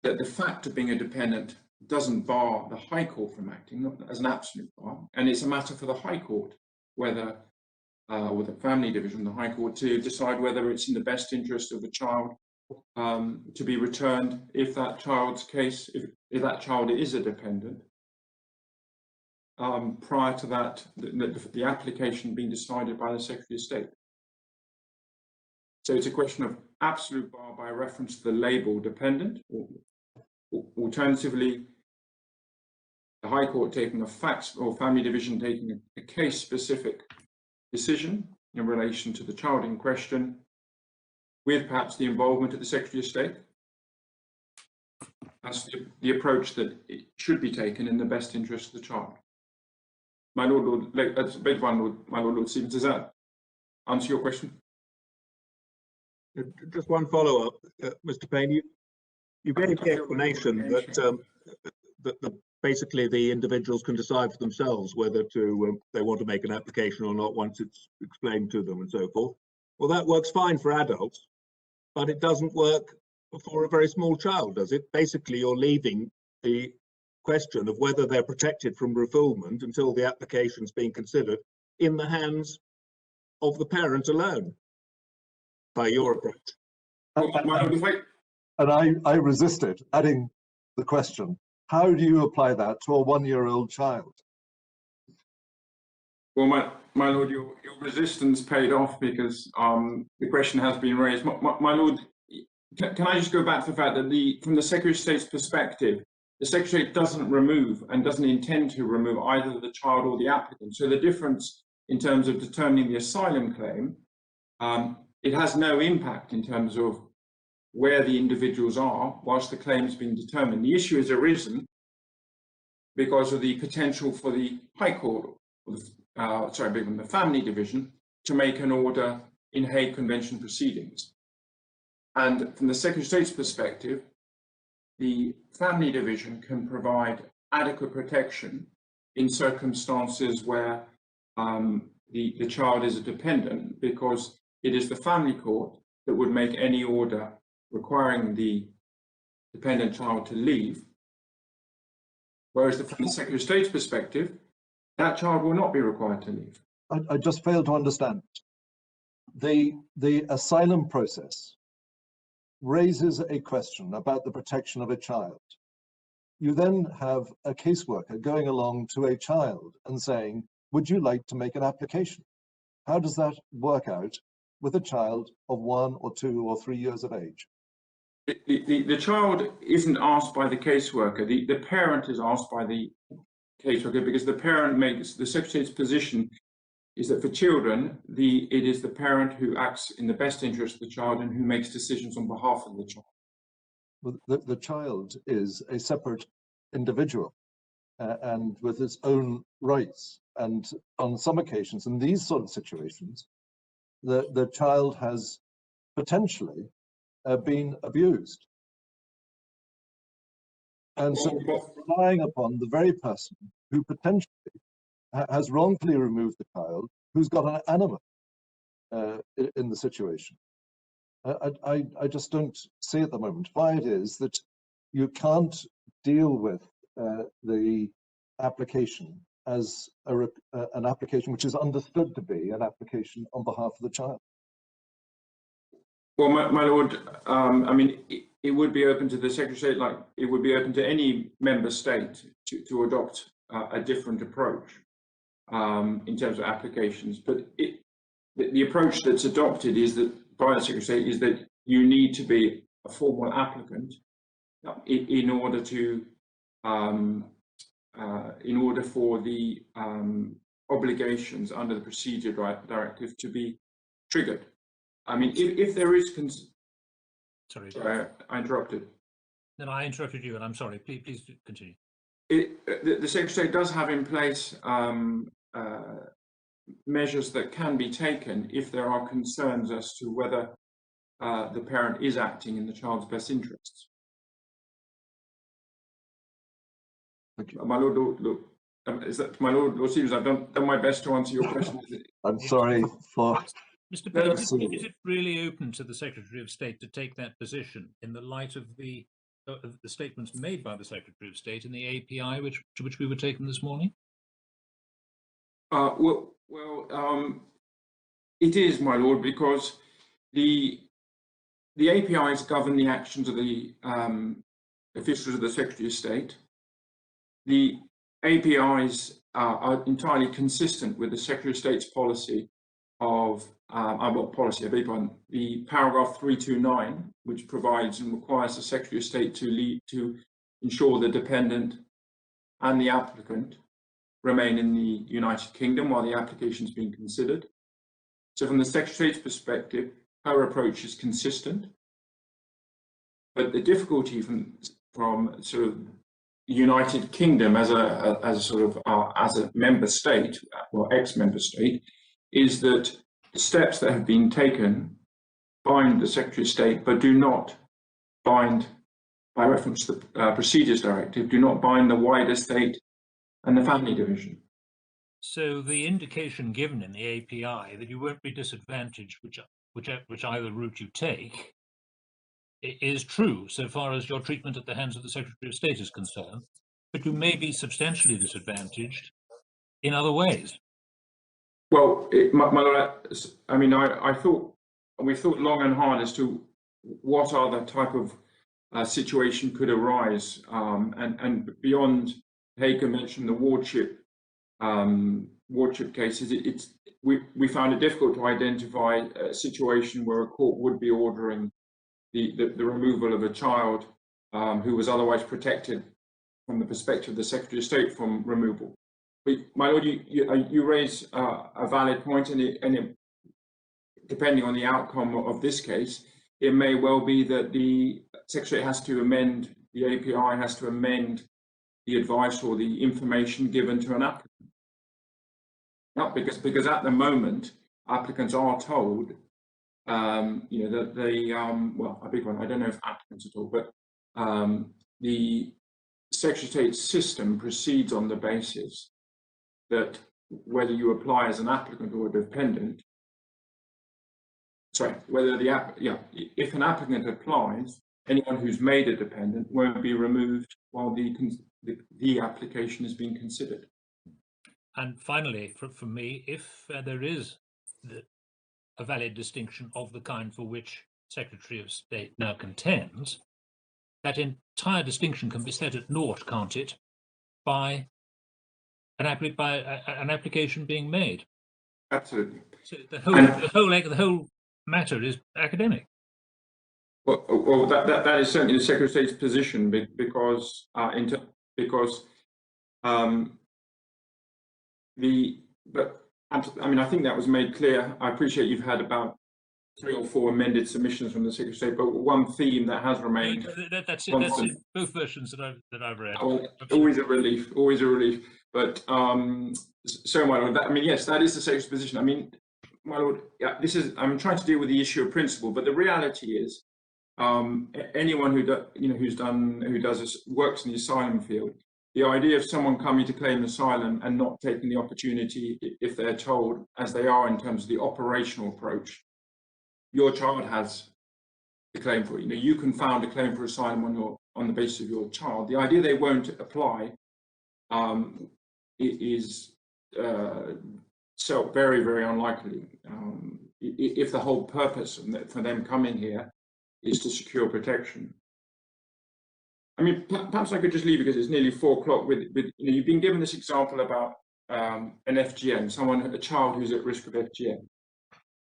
that the fact of being a dependent doesn't bar the High Court from acting, not as an absolute bar, and it's a matter for the High Court, whether or the Family Division, the High Court, to decide whether it's in the best interest of the child to be returned if that child's case, if that child is a dependent, prior to that, the application being decided by the Secretary of State. So it's a question of absolute bar by reference to the label dependent, or alternatively, the High Court taking a facts or Family Division taking a case-specific decision in relation to the child in question, with perhaps the involvement of the Secretary of State. That's the approach that it should be taken in the best interest of the child. My Lord Lord Stevens, does that answer your question? Just one follow-up, Mr. Payne. You gave the explanation that basically the individuals can decide for themselves whether they want to make an application or not once it's explained to them and so forth. Well, that works fine for adults, but it doesn't work for a very small child, does it? Basically, you're leaving the question of whether they're protected from refoulement until the application's been considered in the hands of the parent alone, by your approach. And I resisted adding the question, how do you apply that to a 1-year-old child? Well, my lord, your resistance paid off, because the question has been raised. My lord, can I just go back to the fact that from the Secretary of State's perspective, the Secretary of State doesn't remove and doesn't intend to remove either the child or the applicant. So the difference in terms of determining the asylum claim, it has no impact in terms of where the individuals are whilst the claim has been determined. The issue has arisen because of the potential for the High Court, or the Family Division, to make an order in Hague Convention proceedings. And from the Secretary of State's perspective, the Family Division can provide adequate protection in circumstances where the child is a dependent, because it is the family court that would make any order requiring the dependent child to leave. Whereas from the Secretary of State's perspective, that child will not be required to leave. I just fail to understand. The asylum process raises a question about the protection of a child. You then have a caseworker going along to a child and saying, would you like to make an application? How does that work out with a child of 1 or 2 or 3 years of age? The child isn't asked by the caseworker. The parent is asked by the caseworker, because the parent makes, the Secretary's position is that for children, it is the parent who acts in the best interest of the child and who makes decisions on behalf of the child. Well, the child is a separate individual and with its own rights. And on some occasions, in these sort of situations, the child has potentially been abused. And so relying upon the very person who potentially has wrongfully removed the child, who's got an animus in the situation. I just don't see at the moment why it is that you can't deal with the application as an application which is understood to be an application on behalf of the child. Well, my lord, I mean, it would be open to the Secretary of State, like it would be open to any member state to adopt a different approach in terms of applications. But the approach that's adopted is that by the Secretary of State is that you need to be a formal applicant in order for the obligations under the procedure directive to be triggered. I mean, if there is Sorry, I interrupted. No, I interrupted you, and I'm sorry. Please continue. The Secretary of State does have in place measures that can be taken if there are concerns as to whether the parent is acting in the child's best interests. Thank you. My lord, look, is that my lord? Lord Stevens, I've done my best to answer your question. I'm sorry for. Mr. Appellant, is it really open to the Secretary of State to take that position in the light of the statements made by the Secretary of State in the API, to which we were taken this morning? It is, my lord, because the APIs govern the actions of the officials of the Secretary of State. The APIs are entirely consistent with the Secretary of State's policy of the paragraph 329, which provides and requires the Secretary of State to ensure the dependent and the applicant remain in the United Kingdom while the application is being considered. So from the Secretary of State's perspective, her approach is consistent. But the difficulty from sort of the United Kingdom as a member state, or ex-member state, is that the steps that have been taken bind the Secretary of State, but do not bind, by reference to the Procedures Directive, do not bind the wider state and the Family Division. So the indication given in the API that you won't be disadvantaged, which which either route you take, is true so far as your treatment at the hands of the Secretary of State is concerned, but you may be substantially disadvantaged in other ways. Well, my Lord, I mean, we thought long and hard as to what other type of situation could arise, and beyond Hague Convention, the wardship cases, we found it difficult to identify a situation where a court would be ordering the removal of a child who was otherwise protected from the perspective of the Secretary of State from removal. But, my Lord, you raise a valid point, and depending on the outcome of this case, it may well be that the Secretary has to amend, the API has to amend the advice or the information given to an applicant. Not because at the moment, applicants are told, that they, well, a big one, I don't know if applicants at all, but the Secretary of State's system proceeds on the basis that whether you apply as an applicant or a dependent, sorry, whether if an applicant applies, anyone who's made a dependent won't be removed while the application is being considered. And finally, for me, if there is a valid distinction of the kind for which Secretary of State now contends, that entire distinction can be set at naught, can't it, by an application being made? Absolutely. So the whole matter is academic. Well, that is certainly the Secretary of State's position, because I mean, I think that was made clear. I appreciate you've had about 3 or 4 amended submissions from the Secretary of State, but one theme that has remained. That's it. That's it. Both versions that I've read. Well, always a relief. Always a relief. But so, my Lord, I mean, yes, that is the Secretary's position. I mean, my Lord, yeah, I'm trying to deal with the issue of principle, but the reality is, anyone who works in the asylum field, the idea of someone coming to claim asylum and not taking the opportunity, if they're told, as they are in terms of the operational approach, your child has the claim for it. You can found a claim for asylum on the basis of your child. The idea they won't apply is so very, very unlikely. If the whole purpose for them coming here is to secure protection. I mean, perhaps I could just leave because it's nearly 4 o'clock. You've been given this example about an FGM, a child who's at risk of FGM,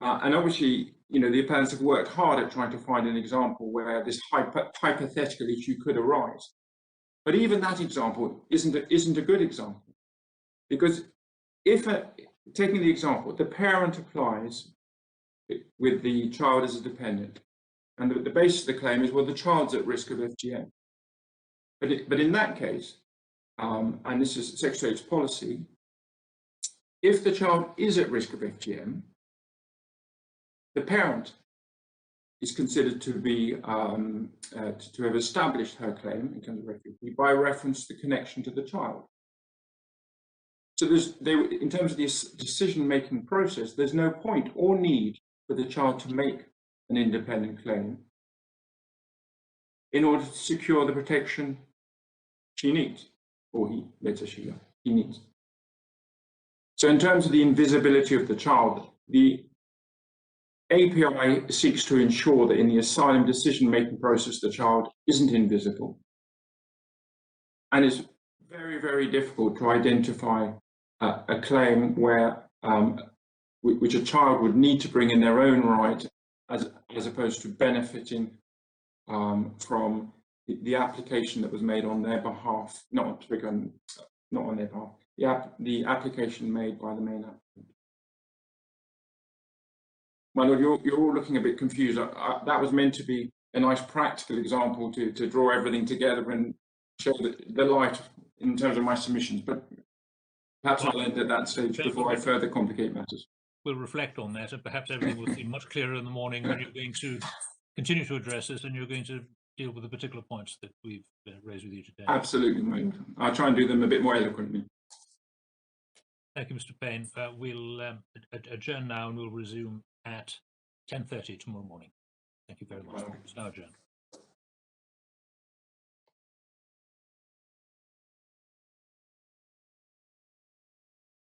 and obviously, the appellants have worked hard at trying to find an example where this hypothetical issue could arise. But even that example isn't a good example, because taking the example, the parent applies with the child as a dependent, and the basis of the claim is, well, the child's at risk of FGM. But in that case, and this is Secretary of State's policy, if the child is at risk of FGM, the parent is considered to be to have established her claim in terms of refugee by reference to the connection to the child. So in terms of this decision-making process, there's no point or need for the child to make an independent claim in order to secure the protection she needs, or he needs. So in terms of the invisibility of the child, the API seeks to ensure that in the asylum decision-making process, the child isn't invisible. And it's very, very difficult to identify a claim where which a child would need to bring in their own right, as opposed to benefiting from the application that was made on their behalf, not on their behalf, the application made by the main applicant. My Lord, you're all looking a bit confused. That was meant to be a nice practical example to draw everything together and show the light in terms of my submissions, but perhaps I'll end at that stage before I further complicate matters. We'll reflect on that, and perhaps everything will seem much clearer in the morning when you're going to continue to address this and you're going to deal with the particular points that we've raised with you today. Absolutely, my Lord. I'll try and do them a bit more eloquently. Thank you, Mr. Payne. We'll adjourn now and we'll resume at 10:30 tomorrow morning. Thank you very much. It's now adjourned.